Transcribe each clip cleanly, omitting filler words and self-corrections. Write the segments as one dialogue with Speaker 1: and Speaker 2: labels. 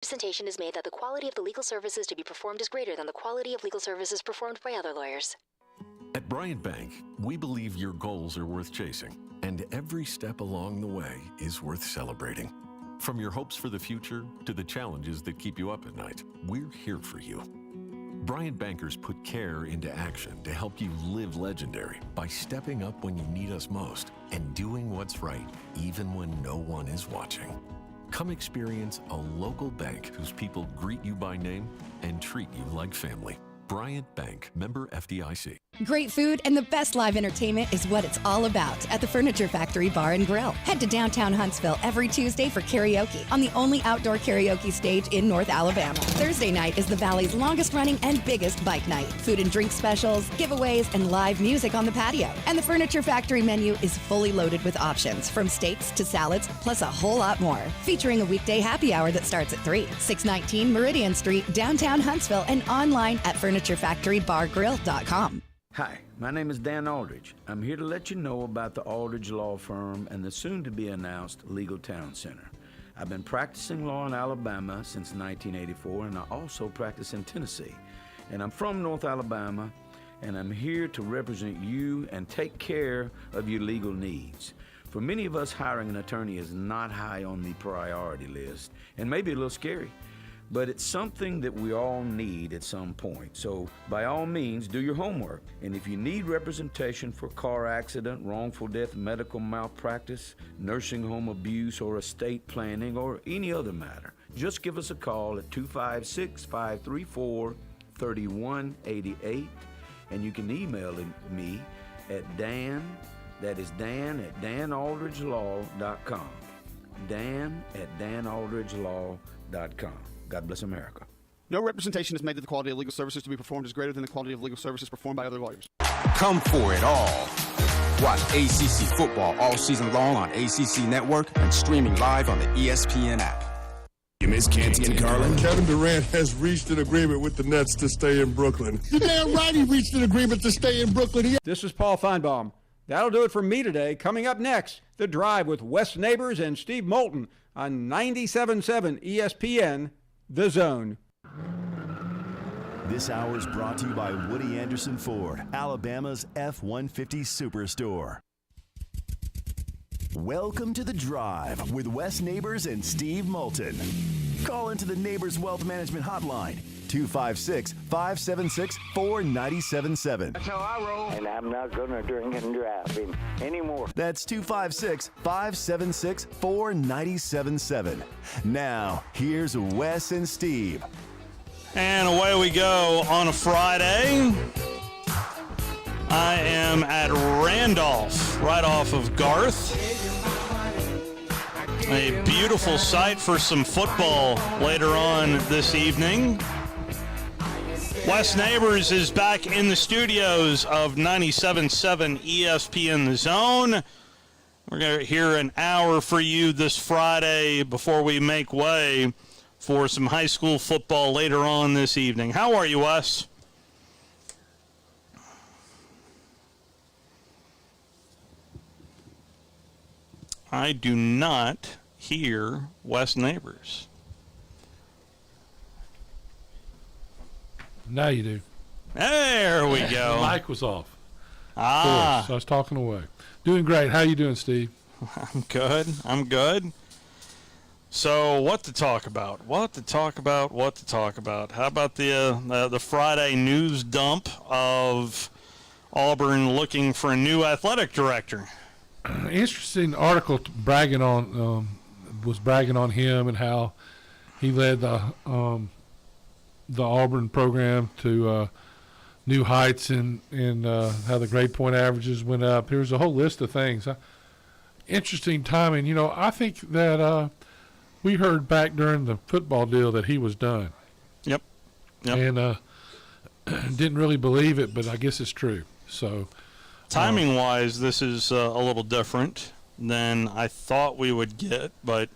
Speaker 1: Representation is made that the quality of the legal services to be performed is greater than the quality of legal services performed by other lawyers.
Speaker 2: At Bryant Bank, we believe your goals are worth chasing, and every step along the way is worth celebrating. From your hopes for the future to the challenges that keep you up at night, we're here for you. Bryant bankers put care into action to help you live legendary by stepping up when you need us most and doing what's right even when no one is watching. Come experience a local bank whose people greet you by name and treat you like family. Bryant Bank, member FDIC.
Speaker 3: Great food and the best live entertainment is what it's all about at the Furniture Factory Bar and Grill. Head to downtown Huntsville every Tuesday for karaoke on the only outdoor karaoke stage in North Alabama. Thursday night is the Valley's longest running and biggest bike night. Food and drink specials, giveaways, and live music on the patio. And the Furniture Factory menu is fully loaded with options from steaks to salads, plus a whole lot more. Featuring a weekday happy hour that starts at 3. 619 Meridian Street, downtown Huntsville, and online at FurnitureFactoryBarGrill.com.
Speaker 4: Hi, my name is Dan Aldridge. I'm here to let you know about the Aldridge Law Firm and the soon-to-be-announced Legal Town Center. I've been practicing law in Alabama since 1984, and I also practice in Tennessee. And I'm from North Alabama, and I'm here to represent you and take care of your legal needs. For many of us, hiring an attorney is not high on the priority list, and maybe a little scary. But it's something that we all need at some point. So by all means, do your homework. And if you need representation for car accident, wrongful death, medical malpractice, nursing home abuse, or estate planning, or any other matter, just give us a call at 256-534-3188. And you can email me at Dan, that is Dan at danaldridgelaw.com. Dan at danaldridgelaw.com. God bless America.
Speaker 5: No representation is made that the quality of legal services to be performed is greater than the quality of legal services performed by other lawyers.
Speaker 6: Come for it all. Watch ACC football all season long on ACC Network and streaming live on the ESPN app.
Speaker 7: You miss Canty and Carlin?
Speaker 8: Kevin Durant has reached an agreement with the Nets to stay in Brooklyn. You're damn right he reached an agreement to stay in Brooklyn.
Speaker 9: This is Paul Feinbaum. That'll do it for me today. Coming up next, The Drive with Wes Neighbors and Steve Moulton on 97.7 ESPN, The Zone.
Speaker 10: This hour is brought to you by Woody Anderson Ford, Alabama's F-150 Superstore. Welcome to The Drive with Wes Neighbors and Steve Moulton. Call into the Neighbors Wealth Management Hotline, 256-576-4977.
Speaker 11: That's how I roll. And I'm not going to drink and drive anymore.
Speaker 10: That's 256-576-4977. Now, here's Wes and Steve.
Speaker 12: And away we go on a Friday. I am at Randolph, right off of Garth. A beautiful sight for some football later on this evening. Wes Neighbors is back in the studios of 97.7 ESPN The Zone. We're going to hear an hour for you this Friday before we make way for some high school football later on this evening. How are you, Wes? I do not hear Wes Neighbors.
Speaker 13: Now you do.
Speaker 12: There we go.
Speaker 13: The mic was off.
Speaker 12: Ah.
Speaker 13: So I was talking away. Doing great. How you doing, Steve?
Speaker 12: I'm good. So what to talk about? How about the Friday news dump of Auburn looking for a new athletic director?
Speaker 13: Interesting article bragging on him and how he led the Auburn program to new heights and how the grade point averages went up. There's a whole list of things. Interesting timing. You know, I think that we heard back during the football deal that he was done.
Speaker 12: Yep.
Speaker 13: And didn't really believe it, but I guess it's true. So
Speaker 12: timing-wise, this is a little different than I thought we would get, but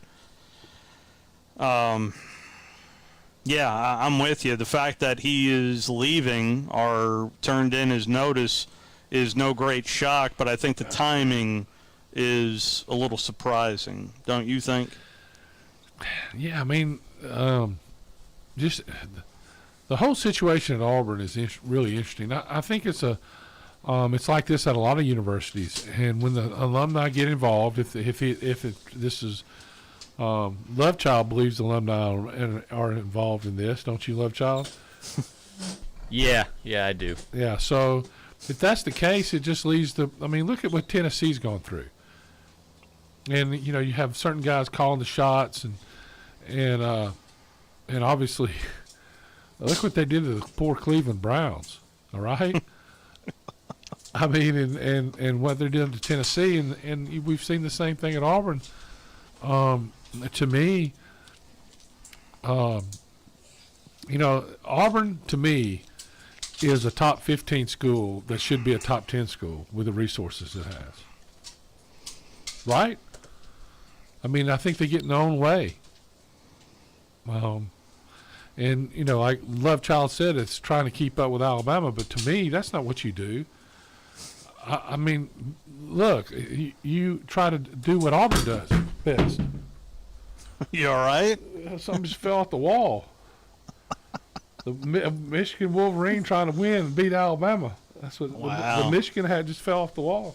Speaker 12: yeah, I'm with you. The fact that he is leaving or turned in his notice is no great shock, but I think the timing is a little surprising, don't you think?
Speaker 13: Yeah, I mean, just the whole situation at Auburn is really interesting. I think it's it's like this at a lot of universities, and when the alumni get involved, this is Lovechild believes the alumni are involved in this, don't you, Lovechild?
Speaker 14: Yeah, I do.
Speaker 13: Yeah, so if that's the case, it just leads to. I mean, look at what Tennessee's gone through, and you have certain guys calling the shots, and obviously, look what they did to the poor Cleveland Browns. All right. I mean, and what they're doing to Tennessee, and we've seen the same thing at Auburn. To me, Auburn to me is a top 15 school that should be a top 10 school with the resources it has. Right? I mean, I think they get in their own way. And like Lovechild said, it's trying to keep up with Alabama, but to me, that's not what you do. I mean, look, you try to do what Auburn does best.
Speaker 12: You all right?
Speaker 13: Something just fell off the wall. The Michigan Wolverine trying to win and beat Alabama. That's what the Michigan had just fell off the wall.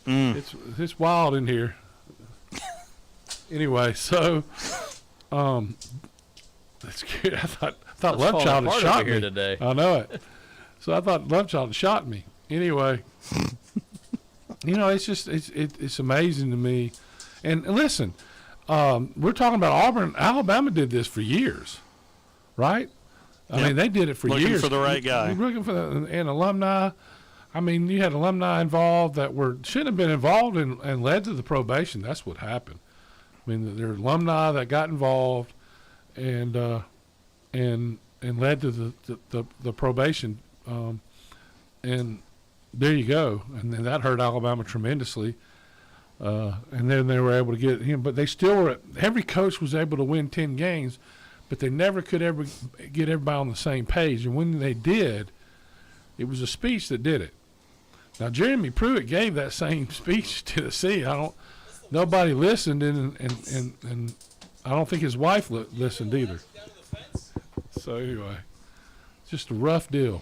Speaker 13: It's wild in here. Anyway, so that's good. I thought Lovechild had shot me
Speaker 14: today.
Speaker 13: I know it. So I thought Lovechild had shot me. Anyway, it's amazing to me. And listen, we're talking about Auburn. Alabama did this for years, right? I mean, they did it for years.
Speaker 12: Looking for the right guy.
Speaker 13: Looking for and alumni. I mean, you had alumni involved that shouldn't have been involved and led to the probation. That's what happened. I mean, there are alumni that got involved and led to the probation. And there you go. And then that hurt Alabama tremendously. And then they were able to get him, but they still every coach was able to win 10 games, but they never could ever get everybody on the same page. And when they did, it was a speech that did it. Now, Jeremy Pruitt gave that same speech to Tennessee. Nobody listened, and I don't think his wife listened either. So anyway, just a rough deal.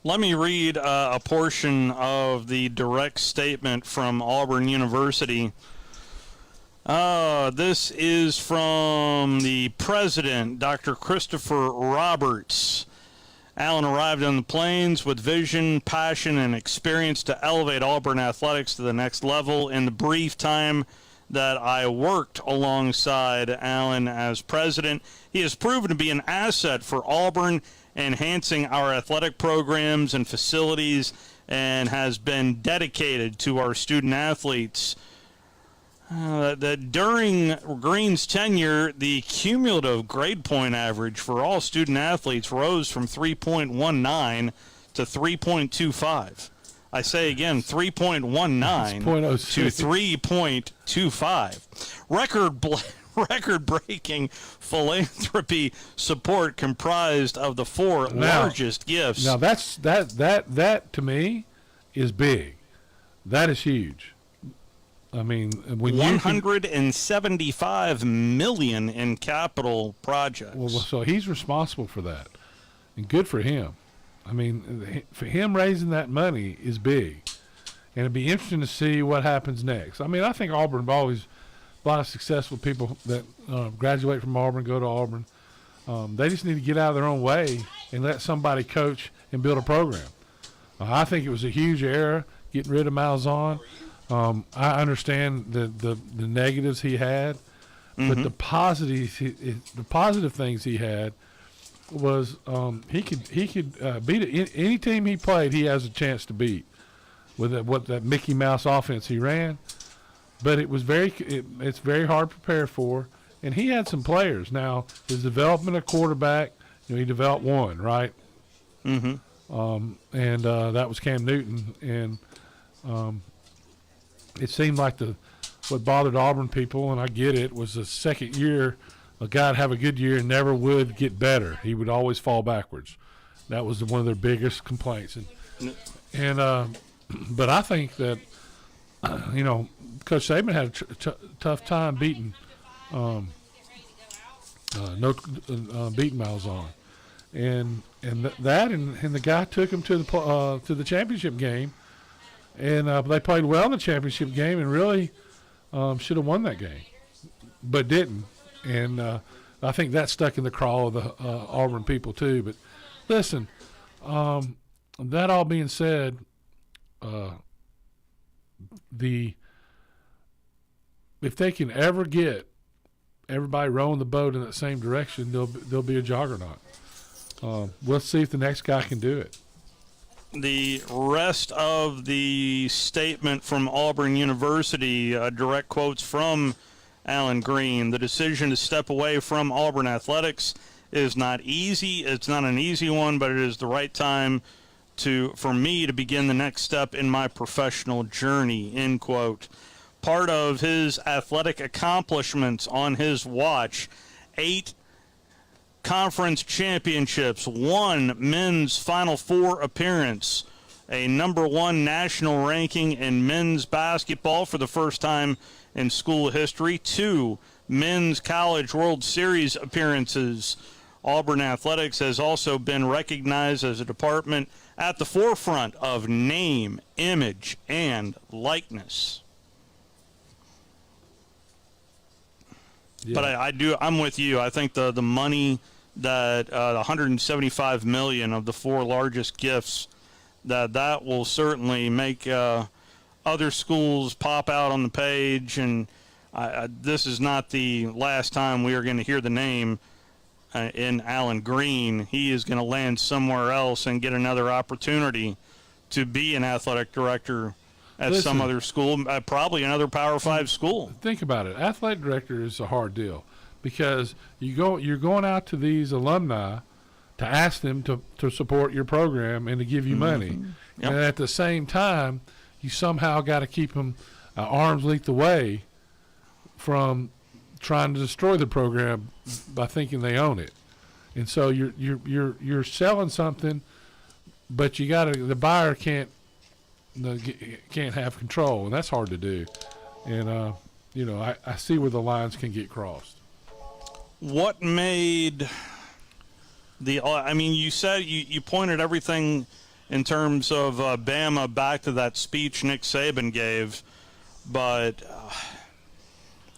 Speaker 12: Let me read a portion of the direct statement from Auburn University. This is from the president, Dr. Christopher Roberts. Allen arrived on the Plains with vision, passion, and experience to elevate Auburn athletics to the next level. In the brief time that I worked alongside Allen as president, he has proven to be an asset for Auburn, enhancing our athletic programs and facilities, and has been dedicated to our student athletes. That during Green's tenure, the cumulative grade point average for all student athletes rose from 3.19 to 3.25. I say again, 3.19 to 3.25. Record-breaking philanthropy support comprised of the four largest gifts.
Speaker 13: Now that to me is big. That is huge. I mean, when
Speaker 12: $175 million in capital projects.
Speaker 13: Well, so he's responsible for that, and good for him. I mean, for him raising that money is big, and it'd be interesting to see what happens next. I mean, I think Auburn always. A lot of successful people that graduate from Auburn go to Auburn. They just need to get out of their own way and let somebody coach and build a program. I think it was a huge error getting rid of Malzahn. I understand the negatives he had, but the positive things he had was he could beat any team he played. He has a chance to beat with that Mickey Mouse offense he ran. But it's very hard to prepare for, and he had some players. Now his development of quarterback, he developed one, right? Mm-hmm. And that was Cam Newton, and it seemed like what bothered Auburn people, and I get it, was the second year a guy would have a good year and never would get better. He would always fall backwards. That was one of their biggest complaints, but I think that Coach Saban had a tough time beating beating Malzahn, and the guy took him to the championship game, and they played well in the championship game and really should have won that game, but didn't, and I think that stuck in the craw of the Auburn people too. But listen, that all being said, if they can ever get everybody rowing the boat in that same direction, they'll be a juggernaut. We'll see if the next guy can do it.
Speaker 12: The rest of the statement from Auburn University, direct quotes from Alan Green: the decision to step away from Auburn athletics is not easy. It's not an easy one, but it is the right time for me to begin the next step in my professional journey, end quote. Part of his athletic accomplishments on his watch: 8 conference championships, 1 men's Final Four appearance, a number 1 national ranking in men's basketball for the first time in school history, 2 men's college World Series appearances. Auburn athletics has also been recognized as a department at the forefront of name, image, and likeness. Yeah. But I'm with you. I think the money that the $175 million of the 4 largest gifts, that will certainly make other schools pop out on the page. And this is not the last time we are going to hear the name in Alan Green. He is going to land somewhere else and get another opportunity to be an athletic director at some other school, probably another Power 5 school.
Speaker 13: Think about it. Athletic director is a hard deal because you're going out to these alumni to ask them to support your program and to give you money. Yep. And at the same time, you somehow got to keep them arm's length away from trying to destroy the program by thinking they own it. And so you're selling something, but the buyer can't have control, and that's hard to do. And I see where the lines can get crossed.
Speaker 12: What made you said you pointed everything in terms of Bama back to that speech Nick Saban gave, but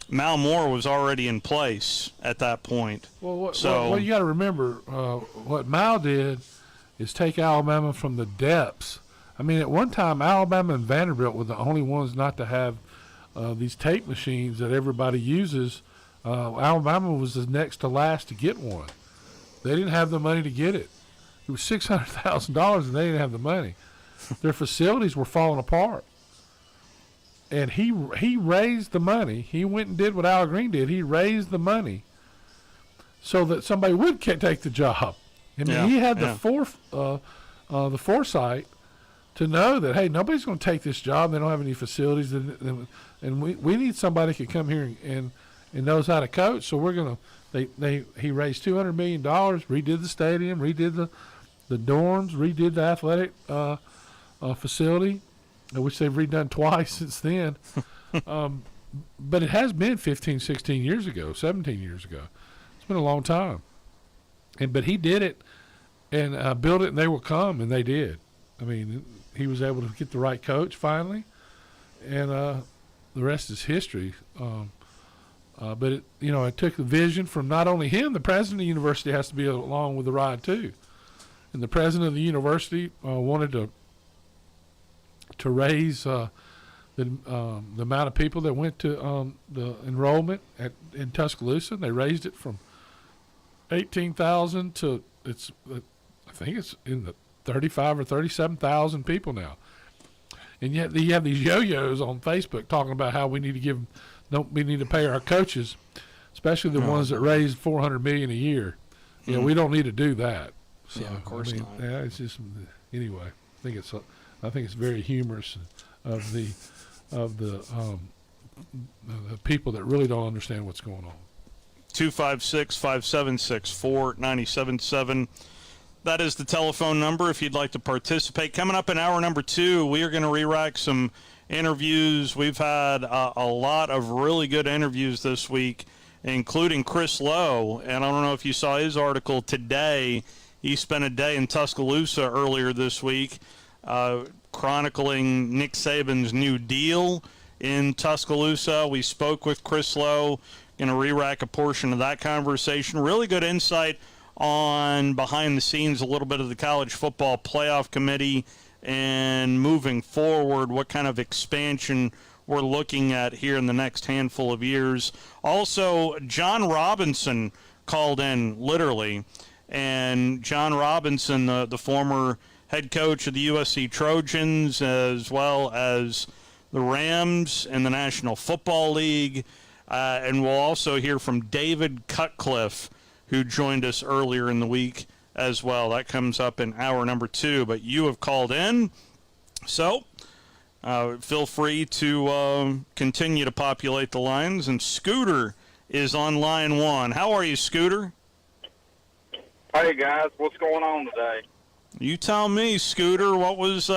Speaker 12: Mal Moore was already in place at that point.
Speaker 13: Well, what you got to remember, what Mal did is take Alabama from the depths. I mean, at one time, Alabama and Vanderbilt were the only ones not to have these tape machines that everybody uses. Alabama was the next to last to get one. They didn't have the money to get it. It was $600,000, and they didn't have the money. Their facilities were falling apart. And he raised the money. He went and did what Al Green did. He raised the money so that somebody would take the job. And he had the foresight to know that, hey, nobody's going to take this job. They don't have any facilities, and we need somebody who can come here and knows how to coach. So we're going to. He raised $200 million, redid the stadium, redid the dorms, redid the athletic facility, which they've redone twice since then. But it has been 15, 16 years ago, 17 years ago. It's been a long time. But he did it and built it, and they will come, and they did. I mean, he was able to get the right coach finally, and the rest is history. But it took the vision from not only him. The president of the university has to be along with the ride too, and the president of the university wanted to raise the amount of people that went to the enrollment in Tuscaloosa. They raised it from 18,000 to I think it's in the 35 or 37,000 people now. And yet you have these yo-yos on Facebook talking about how we need to pay our coaches, especially the ones that raised $400 million a year. Mm-hmm. We don't need to do that. So,
Speaker 12: yeah, of course not.
Speaker 13: Yeah, it's just anyway. I think it's very humorous of the people that really don't understand what's going on.
Speaker 12: 256-576-4977. That is the telephone number if you'd like to participate. Coming up in hour number 2, we are going to re-rack some interviews. We've had a lot of really good interviews this week, including Chris Lowe. And I don't know if you saw his article today. He spent a day in Tuscaloosa earlier this week chronicling Nick Saban's new deal in Tuscaloosa. We spoke with Chris Lowe. Going to re-rack a portion of that conversation. Really good insight on behind the scenes, a little bit of the college football playoff committee and moving forward, what kind of expansion we're looking at here in the next handful of years. Also, John Robinson called in, literally. And John Robinson, the former head coach of the USC Trojans, as well as the Rams in the National Football League. And we'll also hear from David Cutcliffe, who joined us earlier in the week as well. That comes up in hour number 2. But you have called in, so feel free to continue to populate the lines. And Scooter is on line 1. How are you, Scooter?
Speaker 15: Hey, guys. What's going on today?
Speaker 12: You tell me, Scooter. What was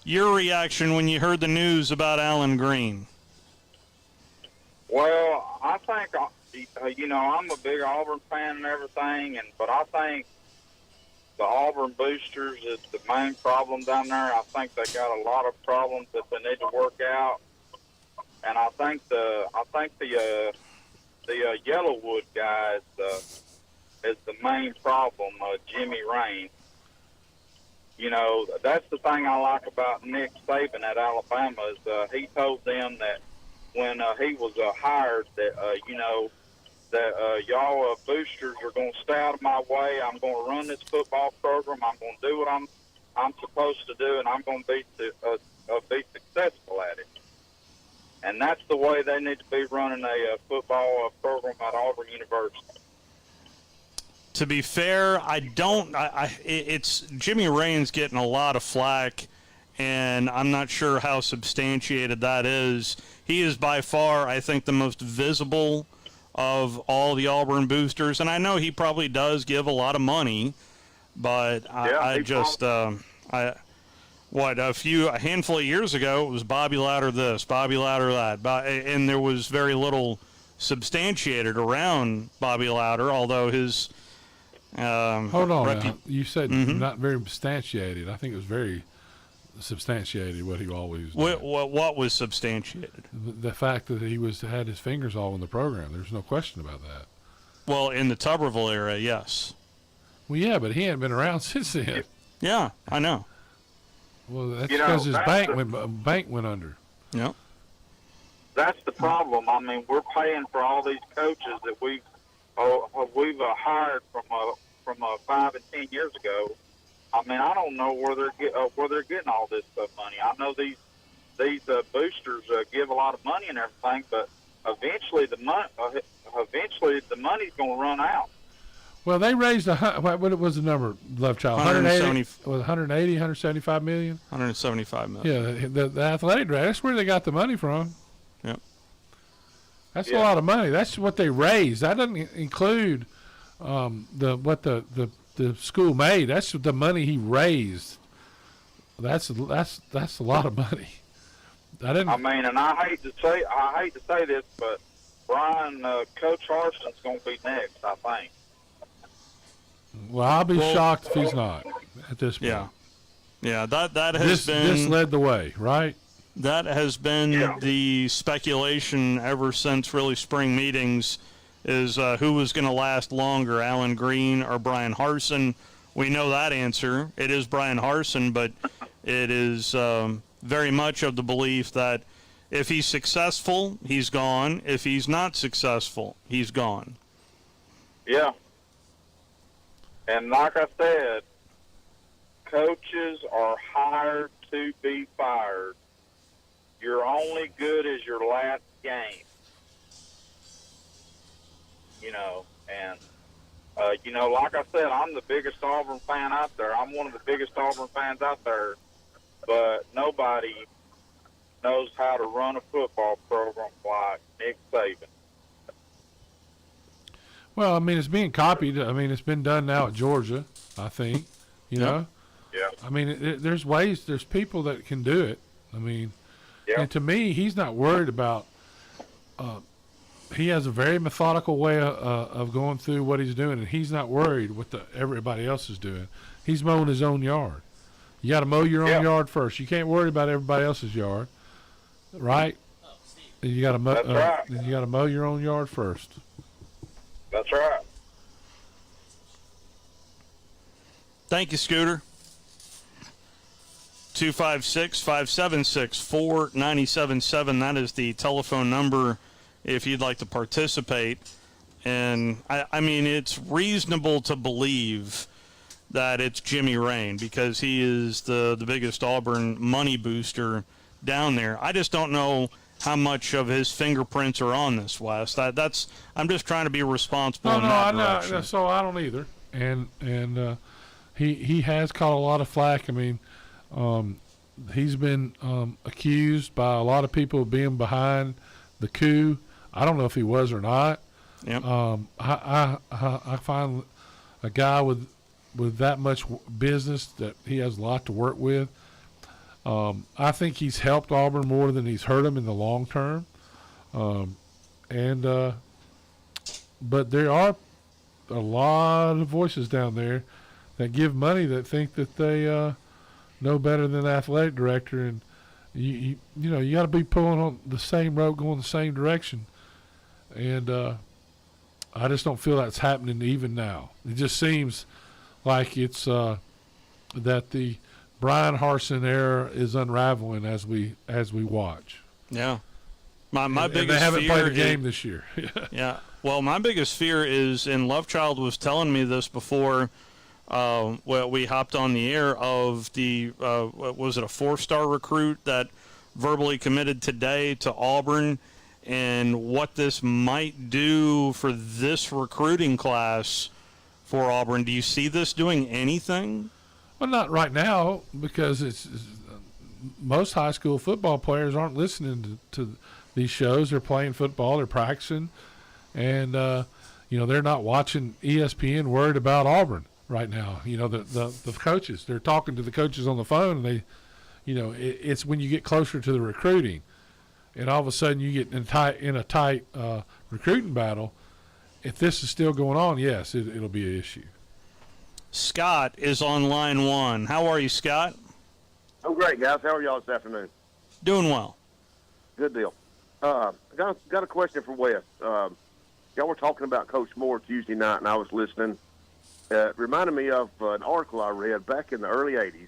Speaker 12: your reaction when you heard the news about Alan Green?
Speaker 15: Well, I think, I'm a big Auburn fan and everything, but I think the Auburn boosters is the main problem down there. I think they got a lot of problems that they need to work out, and I think the Yellowwood guy is the main problem. Jimmy Raines. That's the thing I like about Nick Saban at Alabama is he told them that when he was hired that y'all boosters are going to stay out of my way. I'm going to run this football program. I'm going to do what I'm supposed to do, and I'm going to be successful at it. And that's the way they need to be running a football program at Auburn University.
Speaker 12: To be fair, it's Jimmy Raines getting a lot of flack, and I'm not sure how substantiated that is. He is by far, I think, the most visible of all the Auburn boosters, and I know he probably does give a lot of money, but a handful of years ago, it was Bobby Louder this, Bobby Louder that, and there was very little substantiated around Bobby Louder, although his
Speaker 13: hold on now. You said not very substantiated. I think it was very substantiated what he always did.
Speaker 12: What was substantiated?
Speaker 13: The fact that he had his fingers all in the program. There's no question about that.
Speaker 12: Well, in the Tuberville era, yes.
Speaker 13: Well, yeah, but he hadn't been around since then.
Speaker 12: Yeah, I know.
Speaker 13: Well, that's because his bank went under.
Speaker 12: Yep.
Speaker 15: That's the problem. I mean, we're paying for all these coaches that we've hired from 5 and 10 years ago. I mean, I don't know where they're getting all this money. I know these boosters give a lot of money and everything, but eventually the money's going to run out.
Speaker 13: Well, they raised what was the number, Love Child? 175 million.
Speaker 12: 175 million.
Speaker 13: Yeah, the athletic draft. That's where they got the money from.
Speaker 12: Yep.
Speaker 13: That's a lot of money. That's what they raised. That doesn't include what the school made. That's the money he raised. That's a lot of money.
Speaker 15: I mean, and I hate to say this, but Coach Harson's going to be next, I think.
Speaker 13: Well, I'll be shocked if he's not at this point.
Speaker 12: Yeah. That has been
Speaker 13: this led the way, right?
Speaker 12: That has been the speculation ever since really spring meetings. Is who was going to last longer, Alan Green or Brian Harsin? We know that answer. It is Brian Harsin, but it is very much of the belief that if he's successful, he's gone. If he's not successful, he's gone.
Speaker 15: Yeah. And like I said, coaches are hired to be fired. You're only good as your last game. Like I said, I'm the biggest Auburn fan out there. I'm one of the biggest Auburn fans out there, but nobody knows how to run a football program like Nick Saban.
Speaker 13: Well, I mean, it's being copied. I mean, it's been done now at Georgia, I think, you know?
Speaker 15: Yeah.
Speaker 13: I mean, there's people that can do it. I mean, and to me, he's not worried about he has a very methodical way of going through what he's doing, and he's not worried what everybody else is doing. He's mowing his own yard. You got to mow your own yard first. You can't worry about everybody else's yard, right? You got to mow.
Speaker 15: Right.
Speaker 13: You got to mow your own yard first.
Speaker 15: That's right.
Speaker 12: Thank you, Scooter. 256-576-4977. That is the telephone number if you'd like to participate. And, I mean, it's reasonable to believe that it's Jimmy Rain because he is the biggest Auburn money booster down there. I just don't know how much of his fingerprints are on this, Wes. I'm just trying to be responsible in that direction.
Speaker 13: So I don't either. And he has caught a lot of flack. I mean, he's been accused by a lot of people of being behind the coup. I don't know if he was or not.
Speaker 12: Yep.
Speaker 13: I find a guy with that much business that he has a lot to work with. I think he's helped Auburn more than he's hurt him in the long term. But there are a lot of voices down there that give money that think that they know better than the athletic director, and you got to be pulling on the same rope, going the same direction. And I just don't feel that's happening even now. It just seems like it's that the Brian Harsin era is unraveling as we watch.
Speaker 12: Yeah, my biggest fear.
Speaker 13: They haven't played a game this year.
Speaker 12: Yeah. Well, my biggest fear is, and Lovechild was telling me this before. We hopped on the air of the was it a 4-star recruit that verbally committed today to Auburn, and what this might do for this recruiting class for Auburn. Do you see this doing anything?
Speaker 13: Well, not right now, because it's most high school football players aren't listening to these shows. They're playing football, they're practicing, and they're not watching ESPN worried about Auburn right now. The coaches, they're talking to the coaches on the phone, and it's when you get closer to the recruiting, and all of a sudden you get in a tight recruiting battle. If this is still going on, yes, it'll be an issue.
Speaker 12: Scott is on line 1. How are you, Scott?
Speaker 16: I'm great, guys. How are y'all this afternoon?
Speaker 12: Doing well.
Speaker 16: Good deal. Got a question for Wes. Y'all were talking about Coach Moore Tuesday night, and I was listening. It reminded me of an article I read back in the early 80s.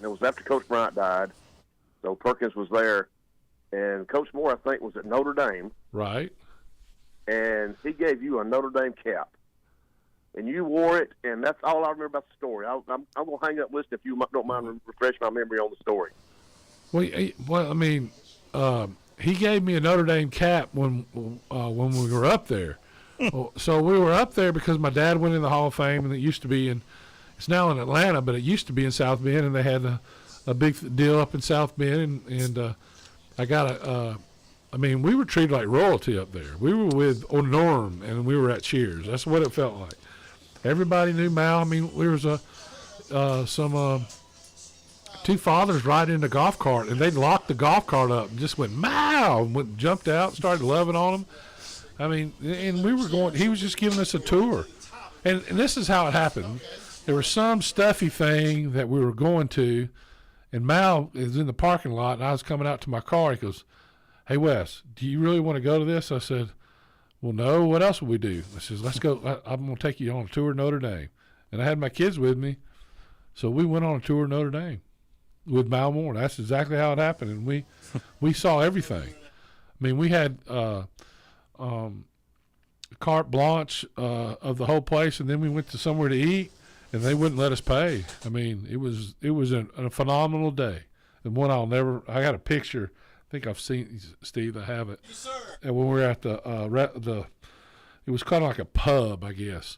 Speaker 16: It was after Coach Bryant died, so Perkins was there. And Coach Moore, I think, was at Notre Dame.
Speaker 13: Right.
Speaker 16: And he gave you a Notre Dame cap. And you wore it, and that's all I remember about the story. I'm going to hang up list if you don't mind refresh my memory on the story.
Speaker 13: Well, I mean, he gave me a Notre Dame cap when we were up there. So we were up there because my dad went in the Hall of Fame, and it used to be it's now in Atlanta, but it used to be in South Bend, and they had a big deal up in South Bend, and I got we were treated like royalty up there. We were with Norm, and we were at Cheers. That's what it felt like. Everybody knew Mal. I mean, there was some two fathers riding in the golf cart, and they locked the golf cart up and just went Mal, and jumped out and started loving on them. I mean, and we were going. He was just giving us a tour, and this is how it happened. There was some stuffy thing that we were going to, and Mal is in the parking lot, and I was coming out to my car. He goes, "Hey, Wes, do you really want to go to this?" I said, "Well, no. What else would we do?" I says, "Let's go. I'm going to take you on a tour of Notre Dame." And I had my kids with me, so we went on a tour of Notre Dame with Mal Moore. That's exactly how it happened, and we saw everything. I mean, we had carte blanche of the whole place, and then we went to somewhere to eat, and they wouldn't let us pay. I mean, it was a phenomenal day, and one I'll never. I got a picture. I think I've seen Steve. I have it. Yes, sir. And when we were at the it was kind of like a pub, I guess.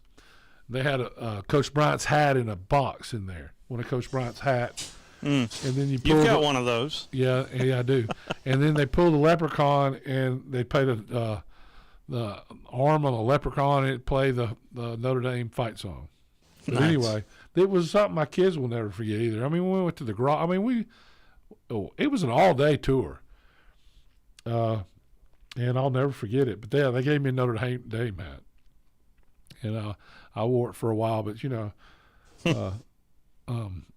Speaker 13: They had a Coach Bryant's hat in a box in there. One of Coach Bryant's hats. And then you've
Speaker 12: got one of those.
Speaker 13: Yeah, I do. And then they pulled the leprechaun, and they played the arm on the leprechaun, and it played the Notre Dame fight song. But nice. Anyway, it was something my kids will never forget either. I mean, when we went to the garage, it was an all-day tour. and I'll never forget it. But they gave me a Notre Dame hat, and I wore it for a while. But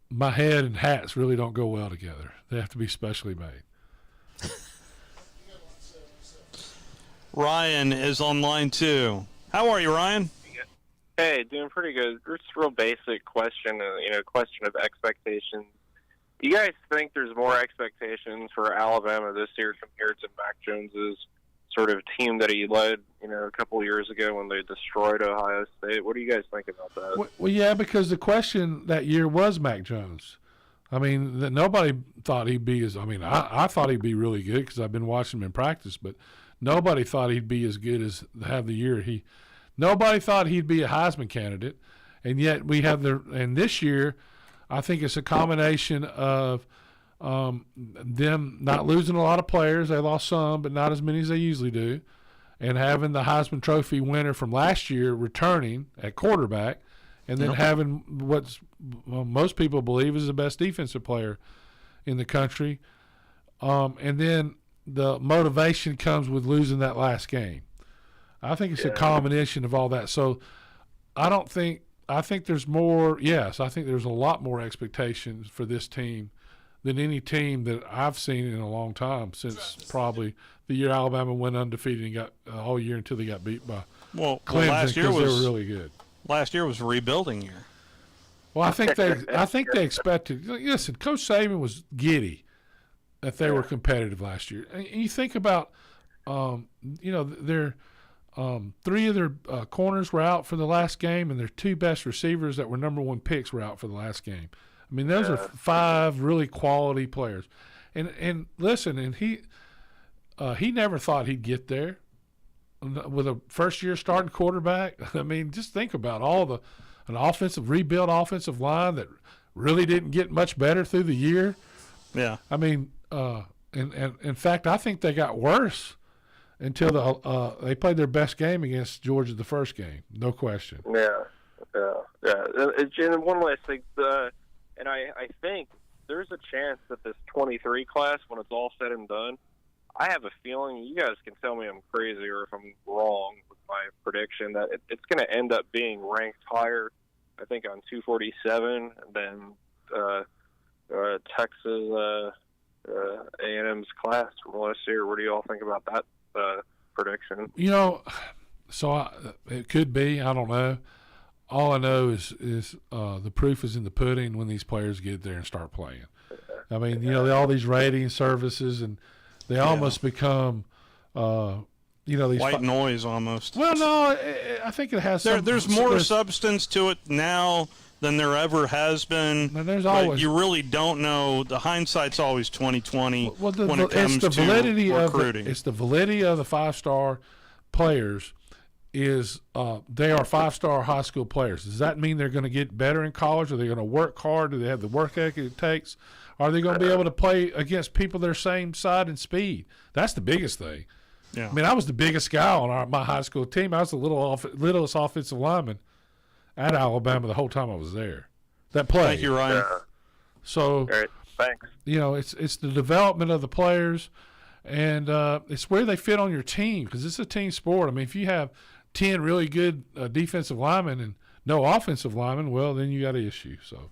Speaker 13: my head and hats really don't go well together. They have to be specially made.
Speaker 12: Ryan is on line 2. How are you, Ryan?
Speaker 17: Hey, doing pretty good. Just a real basic question, question of expectations. You guys think there's more expectations for Alabama this year compared to Mac Jones's sort of team that he led, a couple of years ago when they destroyed Ohio State? What do you guys think about that?
Speaker 13: Well, yeah, because the question that year was Mac Jones. I mean, nobody thought he'd be I thought he'd be really good because I've been watching him in practice, but nobody thought he'd be as good as have the year nobody thought he'd be a Heisman candidate, and yet and this year, I think it's a combination of them not losing a lot of players. They lost some, but not as many as they usually do, and having the Heisman Trophy winner from last year returning at quarterback, and then having what's most people believe is the best defensive player in the country. And then the motivation comes with losing that last game. I think it's a combination of all that. So I think there's more, yes, I think there's a lot more expectations for this team than any team that I've seen in a long time, since probably the year Alabama went undefeated and got all year until they got beat by Clemson,
Speaker 12: last year
Speaker 13: they were really good.
Speaker 12: Last year was a rebuilding year.
Speaker 13: Well, I think they expected. Listen, Coach Saban was giddy that they were competitive last year. And you think about, their 3 of their corners were out for the last game, and their 2 best receivers that were number 1 picks were out for the last game. I mean, those are 5 really quality players. And listen, and he never thought he'd get there with a first-year starting quarterback. I mean, just think about an rebuilt offensive line that really didn't get much better through the year.
Speaker 12: Yeah.
Speaker 13: I mean, and in fact, I think they got worse until they played their best game against Georgia the first game, no question.
Speaker 17: Yeah. And one last thing, and I think there's a chance that this 23 class, when it's all said and done, I have a feeling, you guys can tell me I'm crazy or if I'm wrong with my prediction, that it's going to end up being ranked higher, I think, on 247 than Texas A&M's class from last year. What do you all think about that prediction?
Speaker 13: It could be. I don't know. All I know is the proof is in the pudding when these players get there and start playing. I mean, all these rating services, and they almost become, these
Speaker 12: white noise almost.
Speaker 13: Well, no, I think it has.
Speaker 12: There's more substance to it now than there ever has been.
Speaker 13: There's always.
Speaker 12: You really don't know. The hindsight's always 20/20 when it comes
Speaker 13: to
Speaker 12: recruiting.
Speaker 13: It's the validity of the 5-star players. Is they are 5-star high school players. Does that mean they're going to get better in college? Are they going to work hard? Do they have the work ethic it takes? Are they going to be able to play against people their same side and speed? That's the biggest thing.
Speaker 12: Yeah.
Speaker 13: I mean, I was the biggest guy on my high school team. I was the littlest offensive lineman at Alabama the whole time I was there. That played.
Speaker 12: Thank you, Ryan.
Speaker 13: So,
Speaker 17: all right, thanks.
Speaker 13: It's the development of the players, and it's where they fit on your team, because it's a team sport. I mean, if you have 10 really good defensive linemen and no offensive linemen, well, then you got an issue. So,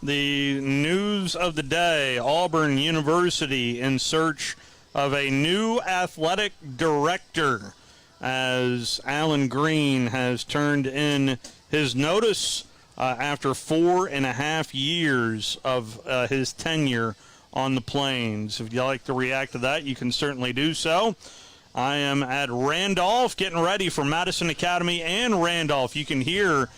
Speaker 12: the news of the day: Auburn University in search of a new athletic director, as Alan Green has turned in his notice after 4.5 years of his tenure on the Plains. If you'd like to react to that, you can certainly do so. I am at Randolph getting ready for Madison Academy and Randolph. You can hear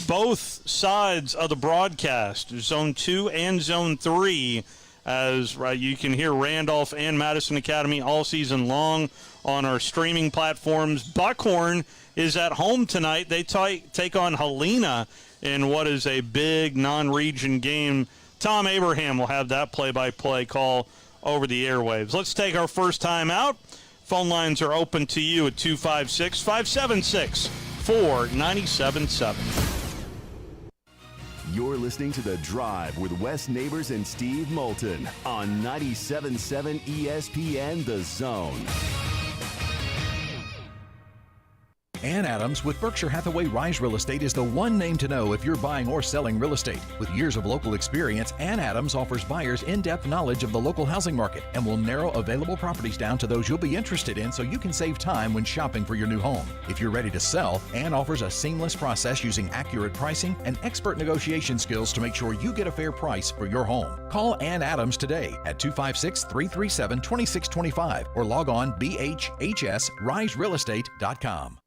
Speaker 12: both sides of the broadcast, Zone 2 and Zone 3, as you can hear Randolph and Madison Academy all season long on our streaming platforms. Buckhorn is at home tonight. They take on Helena in what is a big non-region game. Tom Abraham will have that play-by-play call over the airwaves. Let's take our first time out. Phone lines are open to you at 256-576-4977.
Speaker 10: You're listening to The Drive with Wes Neighbors and Steve Moulton on 97.7 ESPN The Zone.
Speaker 18: Ann Adams with Berkshire Hathaway Rise Real Estate is the one name to know if you're buying or selling real estate. With years of local experience, Ann Adams offers buyers in-depth knowledge of the local housing market and will narrow available properties down to those you'll be interested in so you can save time when shopping for your new home. If you're ready to sell, Ann offers a seamless process using accurate pricing and expert negotiation skills to make sure you get a fair price for your home. Call Ann Adams today at 256-337-2625 or log on bhhsriserealestate.com.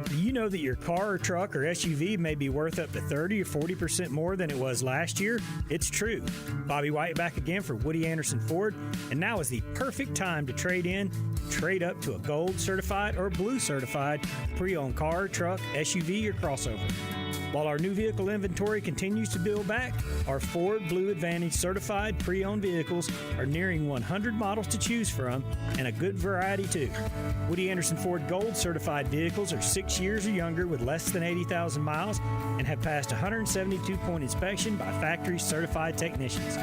Speaker 19: Do you know that your car or truck or SUV may be worth up to 30 or 40% more than it was last year? It's true. Bobby White back again for Woody Anderson Ford, and now is the perfect time to trade in, trade up to a gold certified or blue certified pre-owned car, truck, SUV, or crossover. While our new vehicle inventory continues to build back, our Ford Blue Advantage certified pre-owned vehicles are nearing 100 models to choose from, and a good variety too. Woody Anderson Ford Gold certified vehicles are 6 years or younger with less than 80,000 miles and have passed 172-point inspection by factory certified technicians.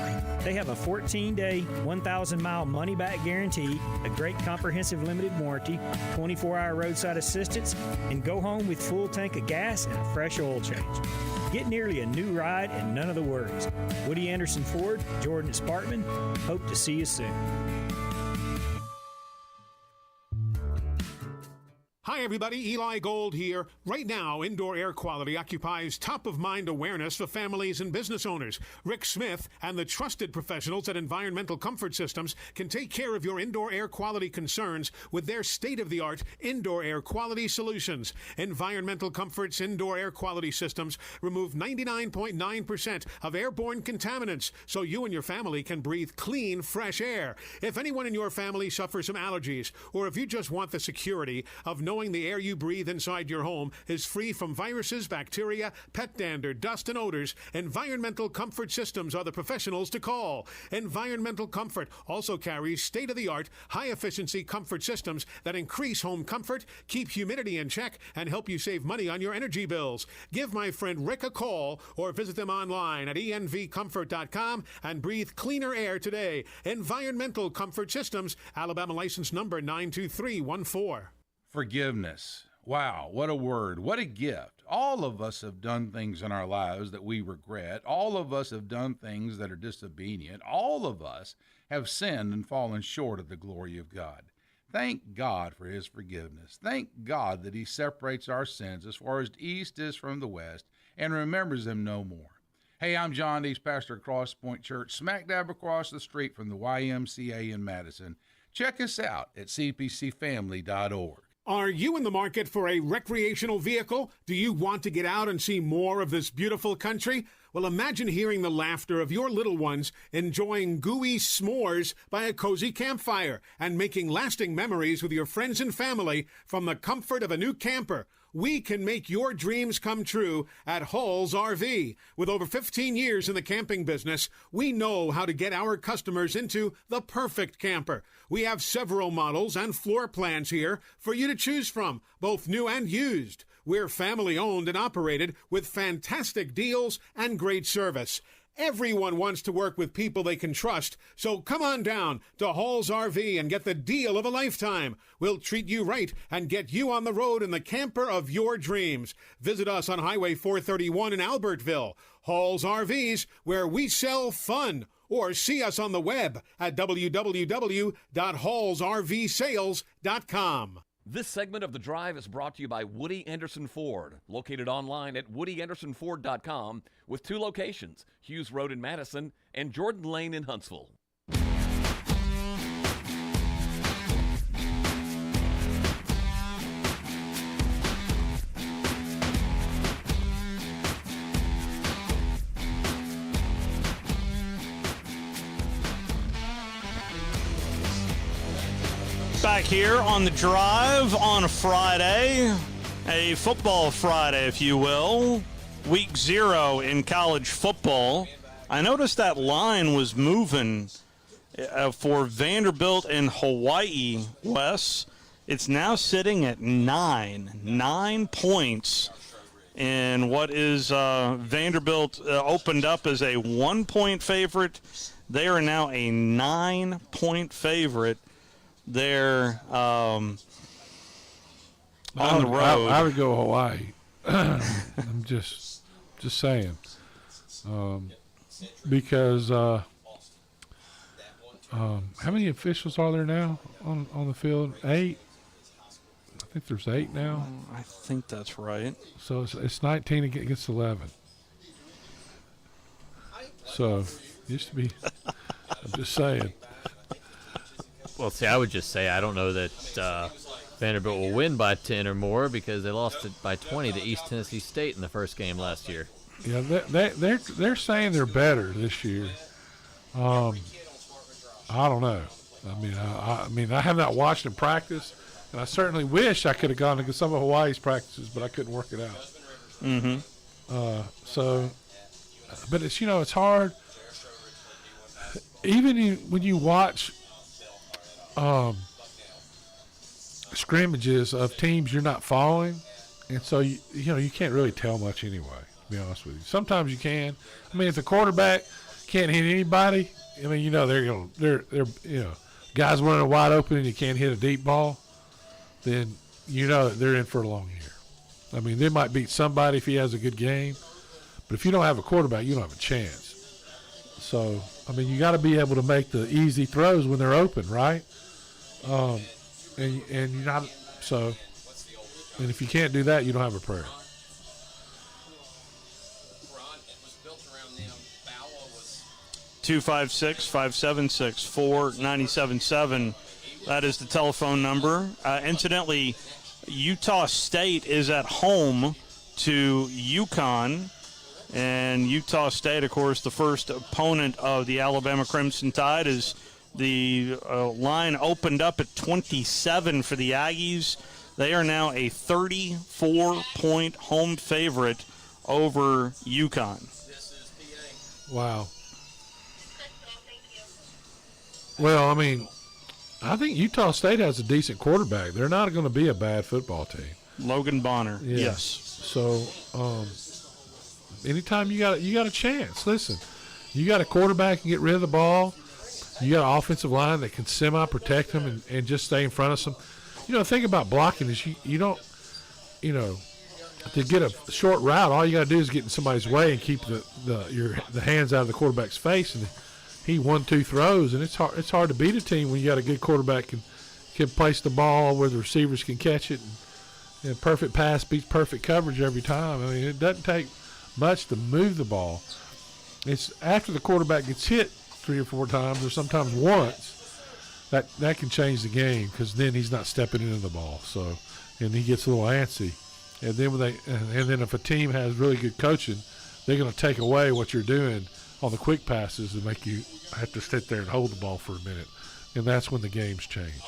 Speaker 19: They have a 14-day, 1,000-mile money-back guarantee, a great comprehensive limited warranty, 24-hour roadside assistance, and go home with full tank of gas and a fresh oil change. Get nearly a new ride and none of the worries. Woody Anderson Ford, Jordan Spartman. Hope to see you soon.
Speaker 20: Hi, everybody. Eli Gold here. Right now, indoor air quality occupies top-of-mind awareness for families and business owners. Rick Smith and the trusted professionals at Environmental Comfort Systems can take care of your indoor air quality concerns with their state-of-the-art indoor air quality solutions. Environmental Comfort's indoor air quality systems remove 99.9% of airborne contaminants so you and your family can breathe clean, fresh air. If anyone in your family suffers from allergies, or if you just want the security of knowing the air you breathe inside your home is free from viruses, bacteria, pet dander, dust, and odors, Environmental Comfort Systems are the professionals to call. Environmental Comfort also carries state-of-the-art, high-efficiency comfort systems that increase home comfort, keep humidity in check, and help you save money on your energy bills. Give my friend Rick a call or visit them online at envcomfort.com and breathe cleaner air today. Environmental Comfort Systems, Alabama license number 92314.
Speaker 21: Forgiveness. Wow, what a word. What a gift. All of us have done things in our lives that we regret. All of us have done things that are disobedient. All of us have sinned and fallen short of the glory of God. Thank God for his forgiveness. Thank God that he separates our sins as far as the east is from the west and remembers them no more. Hey, I'm John Dees, pastor of Cross Point Church, smack dab across the street from the YMCA in Madison. Check us out at cpcfamily.org.
Speaker 20: Are you in the market for a recreational vehicle? Do you want to get out and see more of this beautiful country? Well, imagine hearing the laughter of your little ones enjoying gooey s'mores by a cozy campfire and making lasting memories with your friends and family from the comfort of a new camper. We can make your dreams come true at Hall's RV. With over 15 years in the camping business, we know how to get our customers into the perfect camper. We have several models and floor plans here for you to choose from, both new and used. We're family owned and operated with fantastic deals and great service. Everyone wants to work with people they can trust, so come on down to Hall's RV and get the deal of a lifetime. We'll treat you right and get you on the road in the camper of your dreams. Visit us on Highway 431 in Albertville. Hall's RVs, where we sell fun. Or see us on the web at www.hallsrvsales.com.
Speaker 22: This segment of The Drive is brought to you by Woody Anderson Ford, located online at woodyAndersonFord.com with 2 locations, Hughes Road in Madison and Jordan Lane in Huntsville.
Speaker 12: Back here on The Drive on a Friday, a football Friday, if you will. Week 0 in college football. I noticed that line was moving for Vanderbilt and Hawaii, Wes. It's now sitting at 9 points. And what is Vanderbilt opened up as a 1-point favorite. They are now a 9-point favorite. They're on the road.
Speaker 13: I would go Hawaii. I'm just saying, because how many officials are there now on the field? 8. I think there's 8 now.
Speaker 1: I think that's right.
Speaker 13: So it's 19 against 11. So used to be. I'm just saying.
Speaker 14: Well, see, I would just say I don't know that Vanderbilt will win by 10 or more because they lost it by 20 to East Tennessee State in the first game last year.
Speaker 13: Yeah, they're saying they're better this year. I don't know. I mean, I have not watched them practice, and I certainly wish I could have gone to some of Hawaii's practices, but I couldn't work it out.
Speaker 12: Mm-hmm.
Speaker 13: So, but it's it's hard. Even when you watch scrimmages of teams you're not following, and so you can't really tell much anyway. To be honest with you, sometimes you can. I mean, if the quarterback can't hit anybody, I mean, they're guys running wide open and you can't hit a deep ball, then they're in for a long year. I mean, they might beat somebody if he has a good game, but if you don't have a quarterback, you don't have a chance. So, I mean, you got to be able to make the easy throws when they're open, right? And you're not so. And if you can't do that, you don't have a prayer.
Speaker 12: Two 576-576-4977. That is the telephone number. Incidentally, Utah State is at home to UConn. And Utah State, of course, the first opponent of the Alabama Crimson Tide, is the line opened up at 27 for the Aggies. They are now a 34-point home favorite over UConn.
Speaker 13: Wow. Well, I mean, I think Utah State has a decent quarterback. They're not going to be a bad football team.
Speaker 12: Logan Bonner,
Speaker 13: Yeah.
Speaker 12: yes.
Speaker 13: So, anytime you got a chance. Listen, you got a quarterback and get rid of the ball. You got an offensive line that can semi-protect them and just stay in front of some. The thing about blocking is you don't, to get a short route, all you got to do is get in somebody's way and keep the hands out of the quarterback's face, and he 1-2 throws, and it's hard to beat a team when you got a good quarterback can place the ball where the receivers can catch it, and perfect pass beats perfect coverage every time. I mean, it doesn't take much to move the ball. It's after the quarterback gets hit 3 or 4 times, or sometimes once, that can change the game, because then he's not stepping into the ball. So, and he gets a little antsy, and then if a team has really good coaching, they're going to take away what you're doing on the quick passes and make you have to sit there and hold the ball for a minute, and that's when the games change.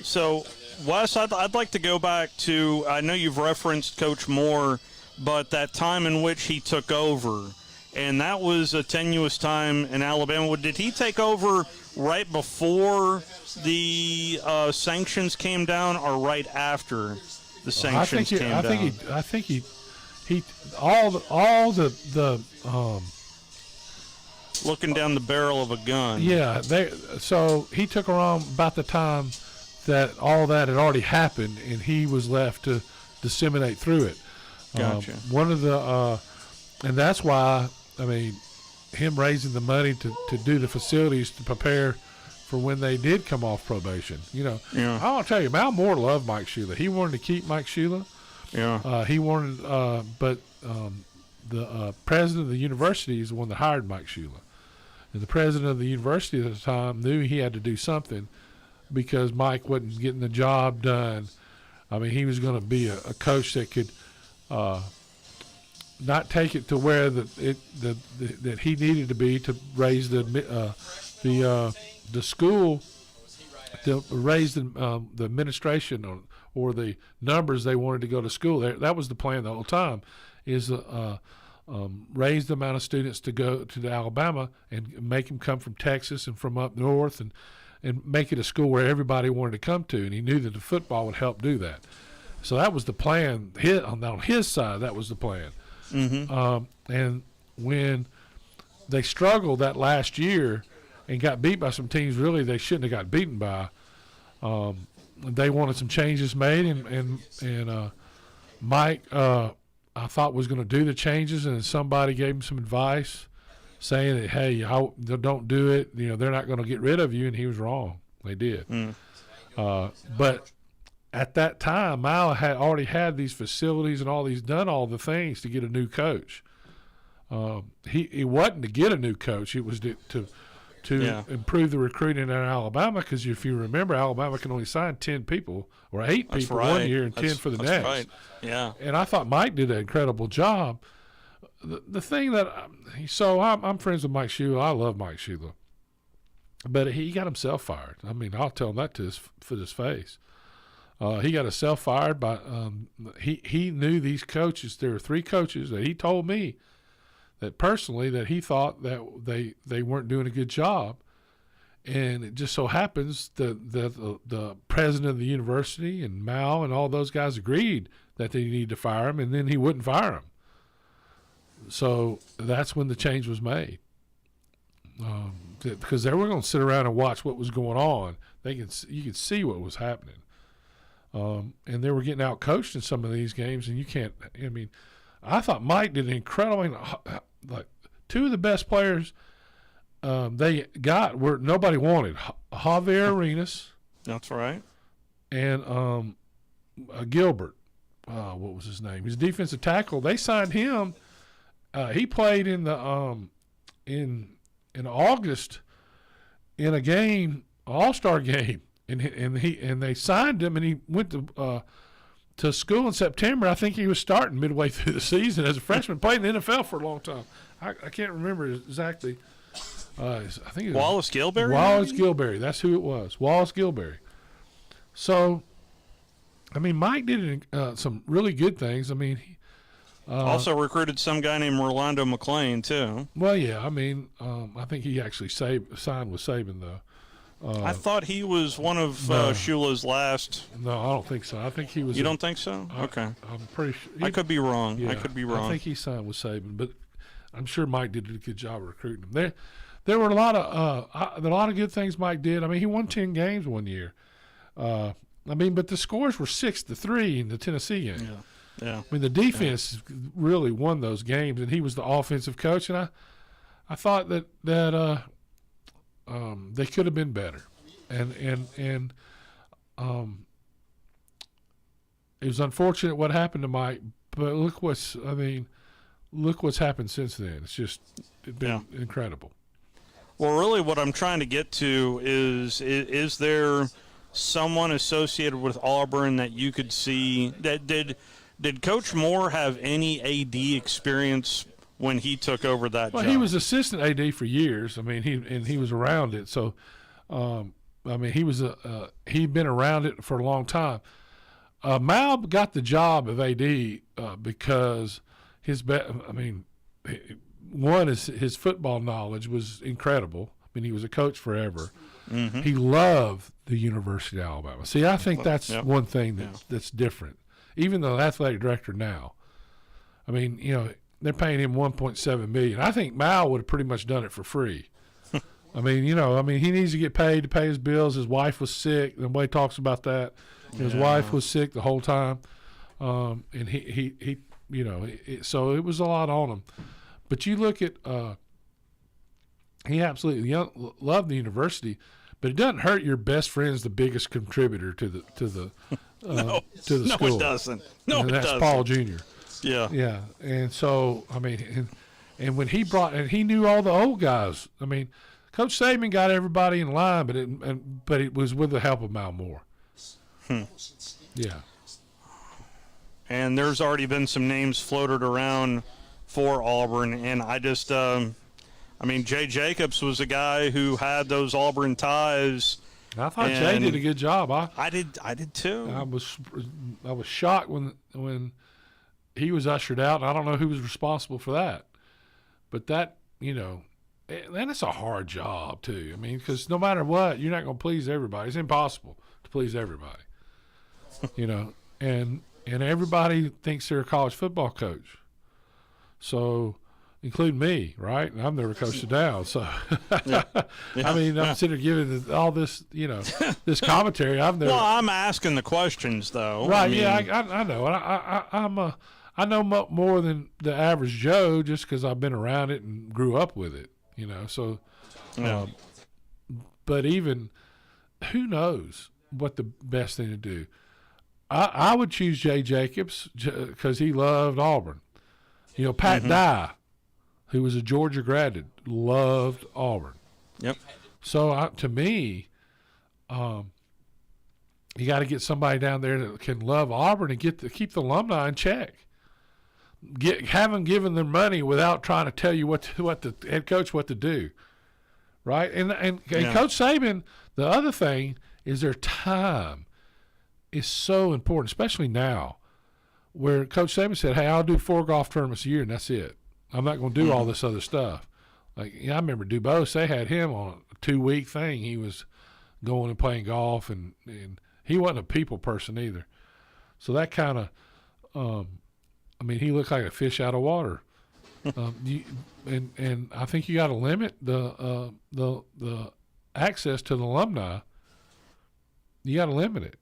Speaker 12: So, Wes, I'd like to go back to, I know you've referenced Coach Moore, but that time in which he took over, and that was a tenuous time in Alabama. Did he take over right before the sanctions came down, or right after the sanctions came down?
Speaker 13: I think he all the
Speaker 12: looking down the barrel of a gun.
Speaker 13: Yeah, so he took around about the time that all that had already happened, and he was left to disseminate through it.
Speaker 12: Gotcha.
Speaker 13: One of the and that's why, I mean, him raising the money to do the facilities to prepare for when they did come off probation.
Speaker 12: Yeah.
Speaker 13: I'll tell you, Mal Moore loved Mike Shula. He wanted to keep Mike Shula.
Speaker 12: Yeah.
Speaker 13: He wanted, but the president of the university is the one that hired Mike Shula. And the president of the university at the time knew he had to do something because Mike wasn't getting the job done. I mean, he was going to be a coach that could not take it to where that he needed to be to raise the school, to raise the administration or the numbers they wanted to go to school. That was the plan the whole time, is raise the amount of students to go to the Alabama and make them come from Texas and from up north, and make it a school where everybody wanted to come to. And he knew that the football would help do that. So that was the plan. On his side, that was the plan.
Speaker 12: Mm-hmm.
Speaker 13: And when they struggled that last year and got beat by some teams really they shouldn't have got beaten by, they wanted some changes made, and Mike I thought was going to do the changes, and somebody gave him some advice saying that, hey, don't do it. They're not going to get rid of you, and he was wrong. They did. But at that time, Mal had already had these facilities and done all the things to get a new coach. It wasn't to get a new coach. It was to improve the recruiting in Alabama, because if you remember, Alabama can only sign 10 people or 8 people one year and 10 for the next.
Speaker 12: Right. Yeah.
Speaker 13: And I thought Mike did an incredible job. The thing that I'm friends with Mike Shula. I love Mike Shula, but he got himself fired. I mean, I'll tell him that to his face. He got himself fired by he knew these coaches. There were 3 coaches that he told me that personally that he thought that they weren't doing a good job, and it just so happens that the president of the university and Mal and all those guys agreed that they needed to fire him, and then he wouldn't fire him. So that's when the change was made, because they were going to sit around and watch what was going on. You could see what was happening, and they were getting out coached in some of these games, and you can't. I mean, I thought Mike did an incredible. Like 2 of the best players they got were nobody wanted. Javier Arenas.
Speaker 12: That's right.
Speaker 13: And Gilbert. What was his name? His defensive tackle. They signed him. He played in the in August in a game, All-Star game, and they signed him, and he went to school in September. I think he was starting midway through the season as a freshman. Played in the NFL for a long time. I can't remember exactly. I think it was
Speaker 12: Wallace Gilberry.
Speaker 13: Wallace Gilberry. That's who it was. Wallace Gilberry. So, I mean, Mike did some really good things. I mean, he
Speaker 12: also recruited some guy named Rolando McClain too.
Speaker 13: Well, yeah. I mean, I think he actually signed with Saban though.
Speaker 12: I thought he was one of Shula's last.
Speaker 13: No, I don't think so. I think he was.
Speaker 12: You don't think so? Okay.
Speaker 13: I'm pretty sure.
Speaker 12: I could be wrong.
Speaker 13: Yeah,
Speaker 12: I could be wrong.
Speaker 13: I think he signed with Saban, but I'm sure Mike did a good job of recruiting him. There were a lot of good things Mike did. I mean, he won 10 games one year. I mean, but the scores were 6-3 in the Tennessee game.
Speaker 12: Yeah.
Speaker 13: I mean, the defense really won those games, and he was the offensive coach. And I thought that they could have been better, and it was unfortunate what happened to Mike. But look what's happened since then. It's been incredible.
Speaker 12: Well, really, what I'm trying to get to is there someone associated with Auburn that you could see that did Coach Moore have any AD experience when he took over that job?
Speaker 13: He was assistant AD for years. I mean, he was around it. So, I mean, he'd been around it for a long time. Mal got the job of AD because one is his football knowledge was incredible. I mean, he was a coach forever.
Speaker 12: Mm-hmm.
Speaker 13: He loved the University of Alabama. See, I think that's one thing that's different. Even the athletic director now, I mean, they're paying him $1.7 million. I think Mal would have pretty much done it for free. I mean, he needs to get paid to pay his bills. His wife was sick. Nobody talks about that. His wife was sick the whole time, and he so it was a lot on him. But you look at he absolutely loved the university, but it doesn't hurt your best friend's the biggest contributor to the school.
Speaker 12: No, it doesn't. No,
Speaker 13: and
Speaker 12: it
Speaker 13: that's
Speaker 12: doesn't.
Speaker 13: Paul Jr.
Speaker 12: Yeah.
Speaker 13: And so I mean, and when he he knew all the old guys. I mean, Coach Saban got everybody in line, but it was with the help of Mal Moore. Yeah.
Speaker 12: And there's already been some names floated around for Auburn, and I just, Jay Jacobs was a guy who had those Auburn ties.
Speaker 13: I thought Jay did a good job.
Speaker 12: I did too.
Speaker 13: I was shocked when he was ushered out. I don't know who was responsible for that, but that and it's a hard job too. I mean, because no matter what, you're not going to please everybody. It's impossible to please everybody. And everybody thinks they're a college football coach. So including me, right? And I've never coached it down. So,
Speaker 12: Yeah.
Speaker 13: I mean, I'm sitting there giving all this, this commentary. I've never.
Speaker 12: Well, I'm asking the questions, though.
Speaker 13: Right,
Speaker 12: I mean,
Speaker 13: I know. I know more than the average Joe just because I've been around it and grew up with it, So,
Speaker 12: Yeah.
Speaker 13: But even who knows what the best thing to do? I would choose Jay Jacobs because he loved Auburn. Pat Dye, who was a Georgia graduate, loved Auburn.
Speaker 12: Yep.
Speaker 13: So to me, you got to get somebody down there that can love Auburn and keep the alumni in check. Have them giving them money without trying to tell you what the head coach what to do, right? And Coach Saban, the other thing is their time is so important, especially now, where Coach Saban said, "Hey, I'll do 4 golf tournaments a year and that's it. I'm not going to do all this other stuff." Like I remember Dubose, they had him on a 2-week thing. He was going and playing golf, and he wasn't a people person either. So that kind of, he looked like a fish out of water. And I think you got to limit the access to the alumni. You got to limit it.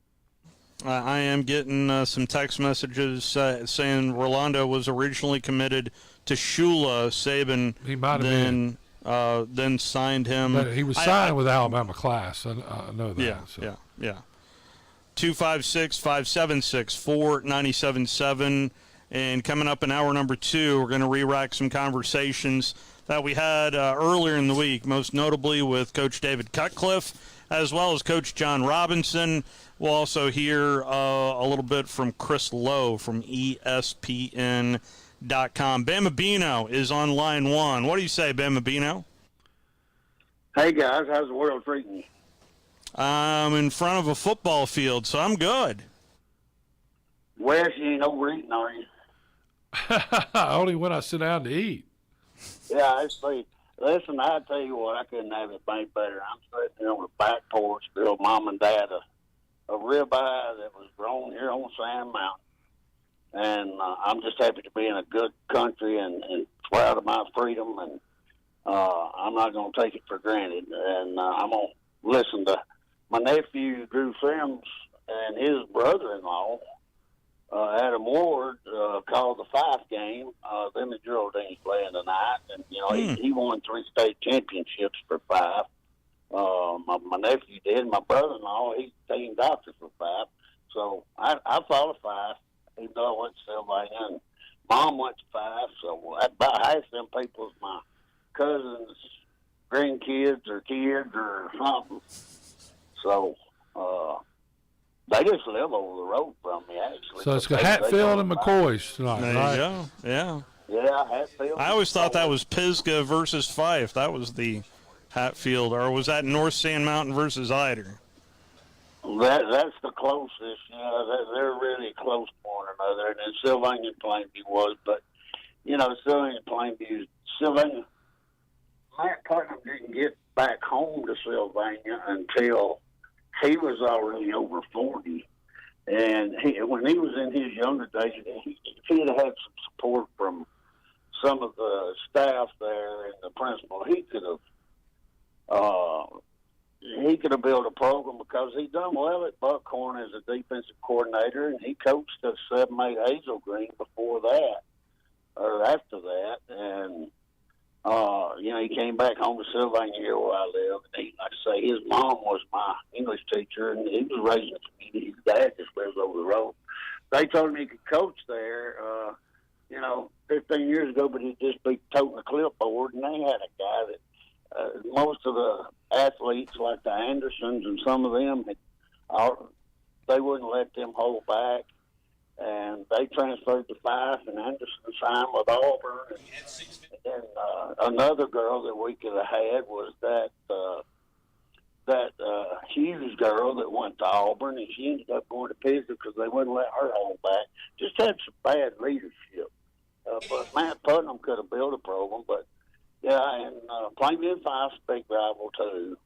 Speaker 12: I am getting some text messages saying Rolando was originally committed to Shula. Saban
Speaker 13: He might have
Speaker 12: then signed him.
Speaker 13: But he was signed with Alabama class. I know that.
Speaker 12: Yeah,
Speaker 13: so.
Speaker 12: yeah. 256-576-4977. And coming up in hour number 2, we're going to re-rack some conversations that we had earlier in the week, most notably with Coach David Cutcliffe, as well as Coach John Robinson. We'll also hear a little bit from Chris Lowe from ESPN.com. Bama Bino is on line 1. What do you say, Bama Bino?
Speaker 2: Hey, guys. How's the world treating you?
Speaker 12: I'm in front of a football field, so I'm good.
Speaker 2: Wes, you ain't overeating, are you?
Speaker 13: Only when I sit down to eat.
Speaker 2: Yeah, I see. Listen, I tell you what, I couldn't have it any better. I'm sitting here on the back porch, build Mom and Dad a ribeye that was grown here on Sand Mountain. And I'm just happy to be in a good country and proud of my freedom, and I'm not going to take it for granted. And I'm going to listen to my nephew, Drew Sims, and his brother-in-law, Adam Ward, called the Fife game. Them and Geraldine's playing tonight. And, he won 3 state championships for Fife. My nephew did. My brother-in-law, he's team doctor for Fife. So I follow Fife. Even though I went to Sylvania, and Mom went to Fife. So about half of them people is my cousins, grandkids, or kids, or something. So, they just live over the road from me, actually.
Speaker 13: So it's Hatfield and McCoy's tonight,
Speaker 12: there
Speaker 13: right?
Speaker 12: you go. Yeah.
Speaker 2: Yeah, Hatfield.
Speaker 12: I always thought that was Pisgah versus Fife. That was the Hatfield. Or was that North Sand Mountain versus Eider?
Speaker 2: That's the closest. They're really close to one another. And then Sylvania and Plainview was. But, Sylvania and Plainview, Matt Putnam didn't get back home to Sylvania until he was already over 40. And when he was in his younger days, if he'd had some support from some of the staff there and the principal, he could have built a program, because he done well at Buckhorn as a defensive coordinator, and he coached at 7-8 Hazel Green before that, or after that. And he came back home to Sylvania here where I live. And like I say, his mom was my English teacher, and he was raised in the community. His dad just lives over the road. They told him he could coach there, 15 years ago, but he'd just be toting a clipboard. And they had a guy that most of the athletes, like the Andersons and some of them, they wouldn't let them hold back. And they transferred to Fife, and Anderson signed with Auburn. And then another girl that we could have had was that Hughes girl that went to Auburn, and she ended up going to Pisgah because they wouldn't let her hold back. Just had some bad leadership. But Matt Putnam could have built a program. But, and Plainview and Fife's a big rival, too.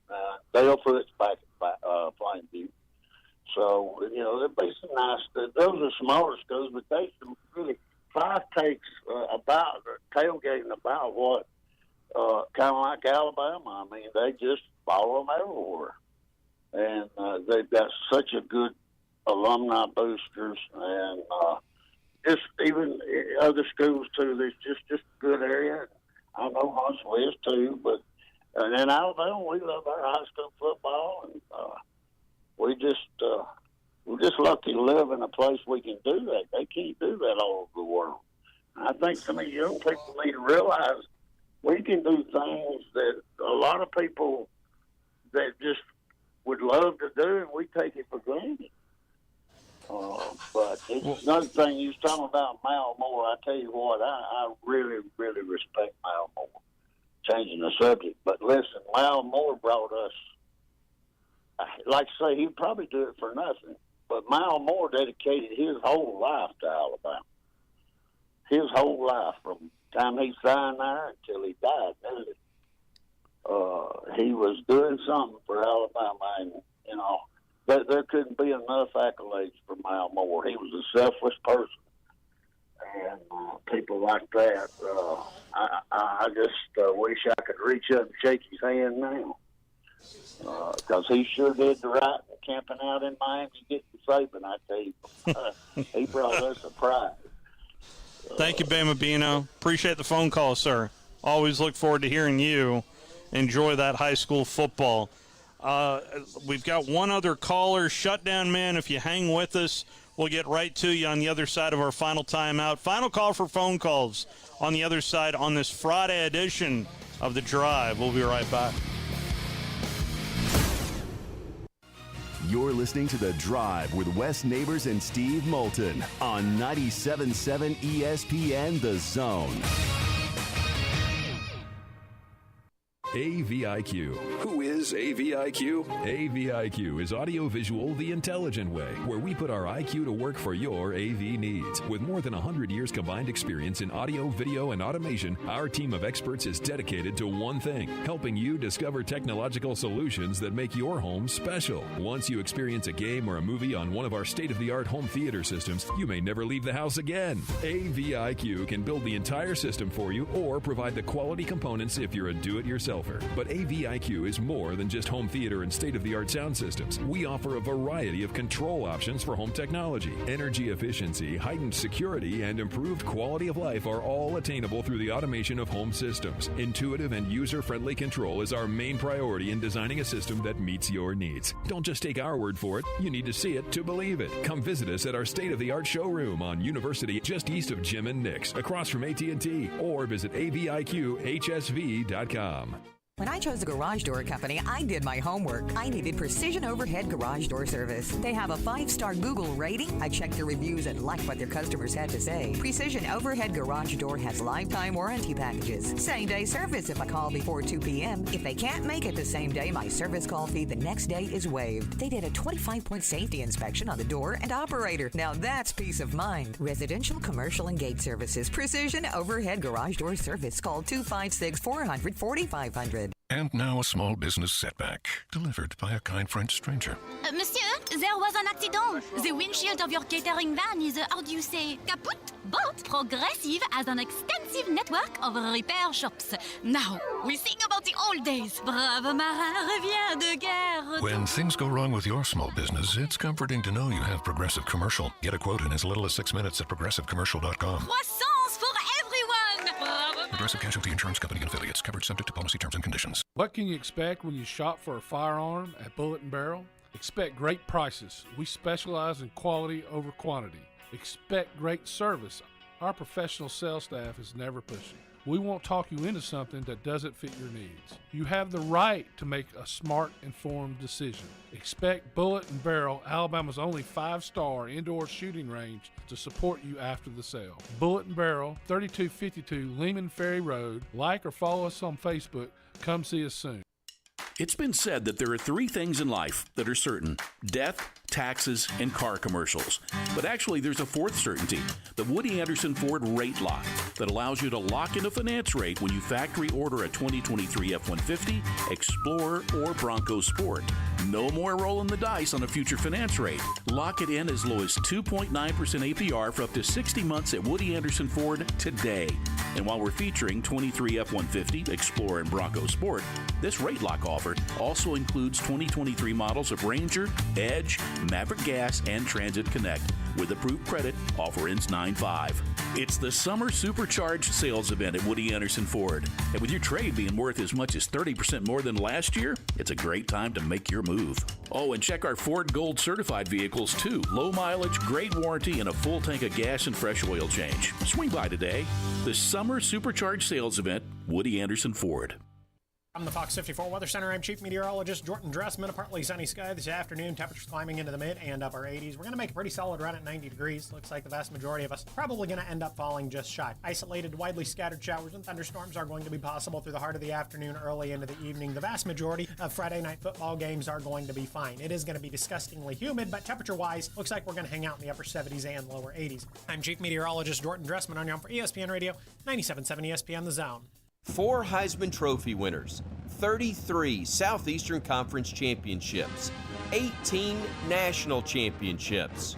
Speaker 2: Dale Foote's back at Plainview. So, there'd be some nice – those are smaller schools, but they really – Fife takes about tailgating about what, kind of like Alabama. I mean, they just follow them everywhere. And they've got such a good alumni boosters, and just even other schools, too. There's just a good area. I know Huntsville is, too. But and in Alabama, we love our high school football, and we're just lucky to live in a place we can do that. They can't do that all over the world. I think some of you young people need to realize we can do things that a lot of people that just would love to do, and we take it for granted. But it's another thing you was talking about Mal Moore. I tell you what, I really, really respect Mal Moore. Changing the subject, but listen, Mal Moore brought us. Like I say, he'd probably do it for nothing. But Mal Moore dedicated his whole life to Alabama. His whole life, from the time he signed there until he died. He was doing something for Alabama, and you know there couldn't be enough accolades for Mal Moore. He was a selfless person, and people like that. I just wish I could reach up and shake his hand now, because he sure did the right camping out in Miami getting Saban. I tell you, he brought us a prize.
Speaker 12: Thank you, Bama Bino. Appreciate the phone call, sir. Always look forward to hearing you enjoy that high school football. We've got one other caller. Shutdown man, if you hang with us, we'll get right to you on the other side of our final timeout. Final call for phone calls on the other side on this Friday edition of The Drive. We'll be right back.
Speaker 10: You're listening to The Drive with Wes Neighbors and Steve Moulton on 97.7 ESPN The Zone.
Speaker 3: AVIQ. Who is AVIQ? AVIQ is audiovisual the intelligent way, where we put our IQ to work for your AV needs. With more than 100 years combined experience in audio, video, and automation, our team of experts is dedicated to one thing: helping you discover technological solutions that make your home special. Once you experience a game or a movie on one of our state-of-the-art home theater systems, you may never leave the house again. AVIQ can build the entire system for you or provide the quality components if you're a do-it-yourself. But AVIQ is more than just home theater and state-of-the-art sound systems. We offer a variety of control options for home technology. Energy efficiency, heightened security, and improved quality of life are all attainable through the automation of home systems. Intuitive and user-friendly control is our main priority in designing a system that meets your needs. Don't just take our word for it. You need to see it to believe it. Come visit us at our state-of-the-art showroom on University, just east of Jim and Nick's, across from AT&T, or visit aviqhsv.com.
Speaker 4: When I chose a garage door company, I did my homework. I needed Precision Overhead Garage Door Service. They have a 5-star Google rating. I checked their reviews and liked what their customers had to say. Precision Overhead Garage Door has lifetime warranty packages. Same-day service if I call before 2 p.m. If they can't make it the same day, my service call fee the next day is waived. They did a 25-point safety inspection on the door and operator. Now that's peace of mind. Residential, commercial, and gate services. Precision Overhead Garage Door Service. Call 256-400-4500.
Speaker 23: And now a small business setback, delivered by a kind French stranger.
Speaker 24: Monsieur, there was an accident. The windshield of your catering van is, how do you say, kaput? But Progressive has an extensive network of repair shops. Now, we sing about the old days. Brave marin revient de guerre.
Speaker 23: When things go wrong with your small business, it's comforting to know you have Progressive Commercial. Get a quote in as little as 6 minutes at progressivecommercial.com.
Speaker 24: Croissance for everyone.
Speaker 23: Progressive Casualty Insurance Company and affiliates, covered subject to policy terms and conditions.
Speaker 13: What can you expect when you shop for a firearm at Bullet & Barrel? Expect great prices. We specialize in quality over quantity. Expect great service. Our professional sales staff is never pushing. We won't talk you into something that doesn't fit your needs. You have the right to make a smart, informed decision. Expect Bullet & Barrel, Alabama's only 5-star indoor shooting range, to support you after the sale. Bullet & Barrel, 3252 Lehman Ferry Road. Like or follow us on Facebook. Come see us soon.
Speaker 25: It's been said that there are 3 things in life that are certain: death, taxes, and car commercials. But actually, there's a 4th certainty: the Woody Anderson Ford Rate Lock. that allows you to lock in a finance rate when you factory order a 2023 F-150, Explorer, or Bronco Sport. No more rolling the dice on a future finance rate. Lock it in as low as 2.9% APR for up to 60 months at Woody Anderson Ford today. And while we're featuring 23 F-150, Explorer, and Bronco Sport, this rate lock offer also includes 2023 models of Ranger, Edge, Maverick Gas, and Transit Connect. With approved credit, offer ends 9/5. It's the Summer Supercharged Sales Event at Woody Anderson Ford. And with your trade being worth as much as 30% more than last year, it's a great time to make your move. Oh, and check our Ford Gold certified vehicles too. Low mileage, great warranty, and a full tank of gas and fresh oil change. Swing by today. The Summer Supercharged Sales Event, Woody Anderson Ford.
Speaker 5: From the Fox 54 Weather Center, I'm Chief Meteorologist Jordan Dressman. A partly sunny sky this afternoon. Temperatures climbing into the mid and upper 80s. We're going to make a pretty solid run at 90 degrees. Looks like the vast majority of us probably going to end up falling just shy. Isolated, widely scattered showers and thunderstorms are going to be possible through the heart of the afternoon, early into the evening. The vast majority of Friday night football games are going to be fine. It is going to be disgustingly humid, but temperature-wise, looks like we're going to hang out in the upper 70s and lower 80s. I'm Chief Meteorologist Jordan Dressman on for ESPN Radio, 97.7 ESPN The Zone.
Speaker 6: 4 Heisman Trophy winners, 33 Southeastern Conference championships, 18 national championships.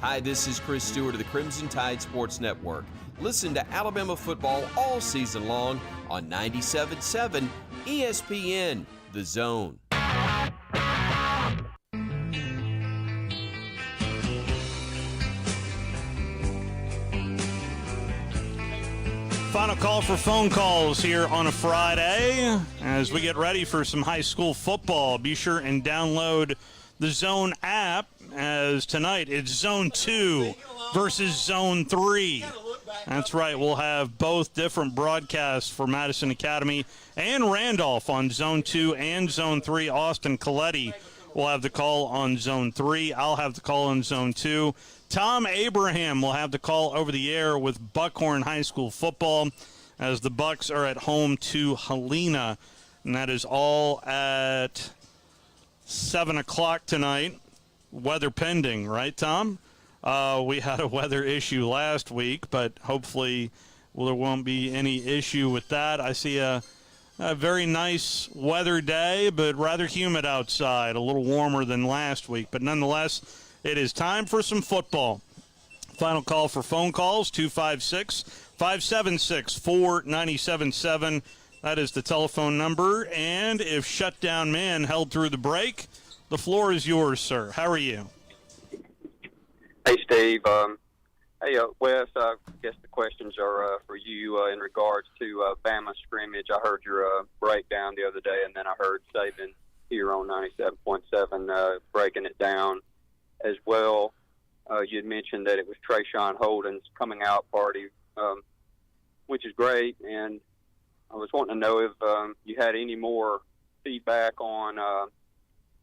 Speaker 6: Hi, this is Chris Stewart of the Crimson Tide Sports Network. Listen to Alabama football all season long on 97.7 ESPN The Zone.
Speaker 12: Final call for phone calls here on a Friday as we get ready for some high school football. Be sure and download the Zone app, as tonight it's Zone 2 versus Zone 3. That's right, we'll have both different broadcasts for Madison Academy and Randolph on Zone 2 and Zone 3. Austin Coletti will have the call on Zone 3. I'll have the call on Zone 2. Tom Abraham will have the call over the air with Buckhorn High School football as the Bucks are at home to Helena. And that is all at 7 o'clock tonight. Weather pending, right, Tom? We had a weather issue last week, but hopefully there won't be any issue with that. I see a very nice weather day, but rather humid outside, a little warmer than last week. But nonetheless, it is time for some football. Final call for phone calls, 256-576-4977. That is the telephone number. And if Shutdown Man held through the break, the floor is yours, sir. How are you?
Speaker 7: Hey, Steve. Wes, I guess the questions are for you in regards to Bama scrimmage. I heard your breakdown the other day, and then I heard Saban here on 97.7 breaking it down as well. You had mentioned that it was Trayshawn Holden's coming out party, which is great, and I was wanting to know if you had any more feedback on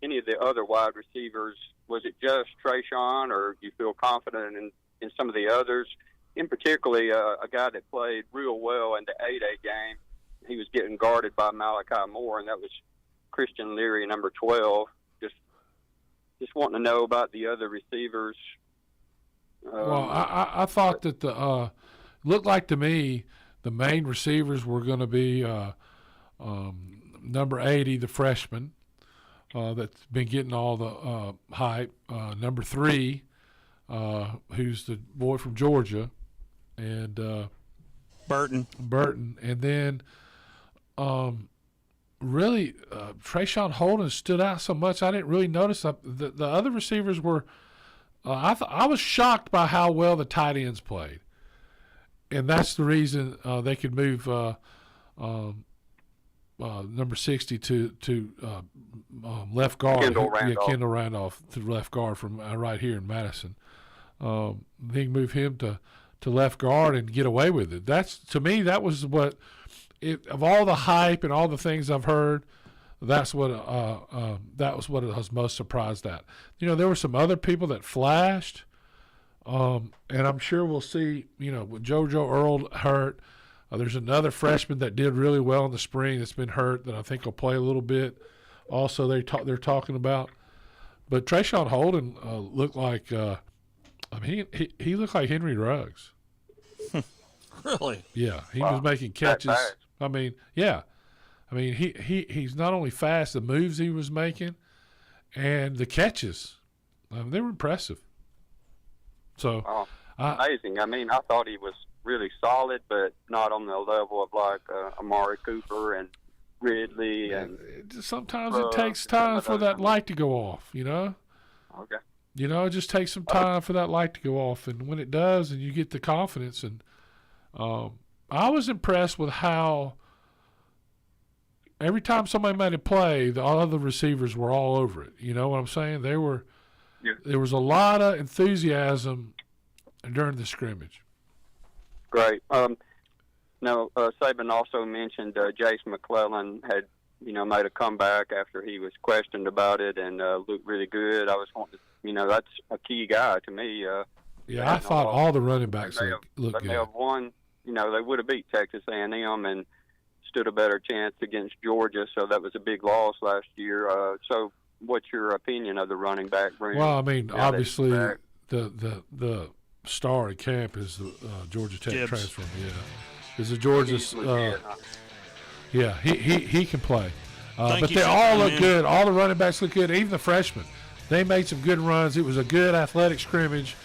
Speaker 7: any of the other wide receivers. Was it just Trayshawn, or do you feel confident in some of the others? In particularly, a guy that played real well in the 8A game. He was getting guarded by Malachi Moore, and that was Christian Leary, number 12. Just wanting to know about the other receivers.
Speaker 13: Well, I thought that the looked like to me the main receivers were going to be number 80, the freshman, that's been getting all the hype. Number 3, who's the boy from Georgia, and
Speaker 12: Burton,
Speaker 13: and then really Trayshawn Holden stood out so much I didn't really notice the other receivers were. I was shocked by how well the tight ends played, and that's the reason they could move number 60 to left guard. Kendall Randolph to left guard from right here in Madison. They can move him to left guard and get away with it. That's, to me, that was what of all the hype and all the things I've heard. That was what I was most surprised at. You know, there were some other people that flashed, and I'm sure we'll see. You know, with JoJo Earl hurt, there's another freshman that did really well in the spring that's been hurt that I think will play a little bit. Also, they're talking about, but Trayshawn Holden looked like, he looked like Henry Ruggs.
Speaker 12: Really?
Speaker 13: Yeah, he was making catches. I mean, yeah. I mean, he's not only fast, the moves he was making and the catches, they were impressive. So
Speaker 7: amazing. I mean, I thought he was really solid, but not on the level of like Amari Cooper and Ridley. And
Speaker 13: sometimes it takes time for that light to go off, you know?
Speaker 7: Okay.
Speaker 13: You know, it just takes some time for that light to go off. And when it does, and you get the confidence. And I was impressed with how every time somebody made a play, the other receivers were all over it. You know what I'm saying? There was a lot of enthusiasm during the scrimmage.
Speaker 7: Great. Saban also mentioned Jace McClellan had, made a comeback after he was questioned about it and looked really good. I was wanting to, that's a key guy to me.
Speaker 13: I thought all the running backs looked good.
Speaker 7: They have won, they would have beat Texas A&M and stood a better chance against Georgia, so that was a big loss last year. So what's your opinion of the running back room?
Speaker 13: Well, I mean, obviously the star at camp is the Georgia Tech transfer. Yeah, is the Georgia. Yeah, he can play. But they all look good. All the running backs look good. Even the freshmen, they made some good runs. It was a good athletic scrimmage.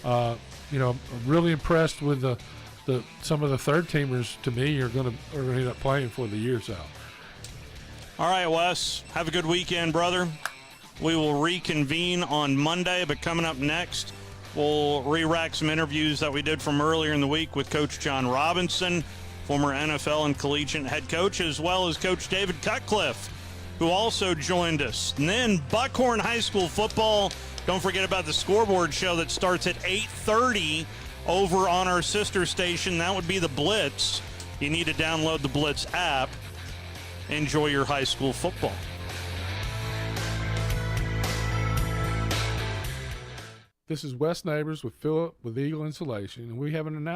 Speaker 13: Really impressed with some of the third teamers. To me, are going to end up playing for the years out.
Speaker 12: All right, Wes. Have a good weekend, brother. We will reconvene on Monday, but coming up next, we'll re-rack some interviews that we did from earlier in the week with Coach John Robinson, former NFL and collegiate head coach, as well as Coach David Cutcliffe, who also joined us. And then Buckhorn High School football. Don't forget about the scoreboard show that starts at 8:30 over on our sister station. That would be the Blitz. You need to download the Blitz app. Enjoy your high school football.
Speaker 13: This is Wes Neighbors with Phillip with Eagle Insulation, and we have an announcement.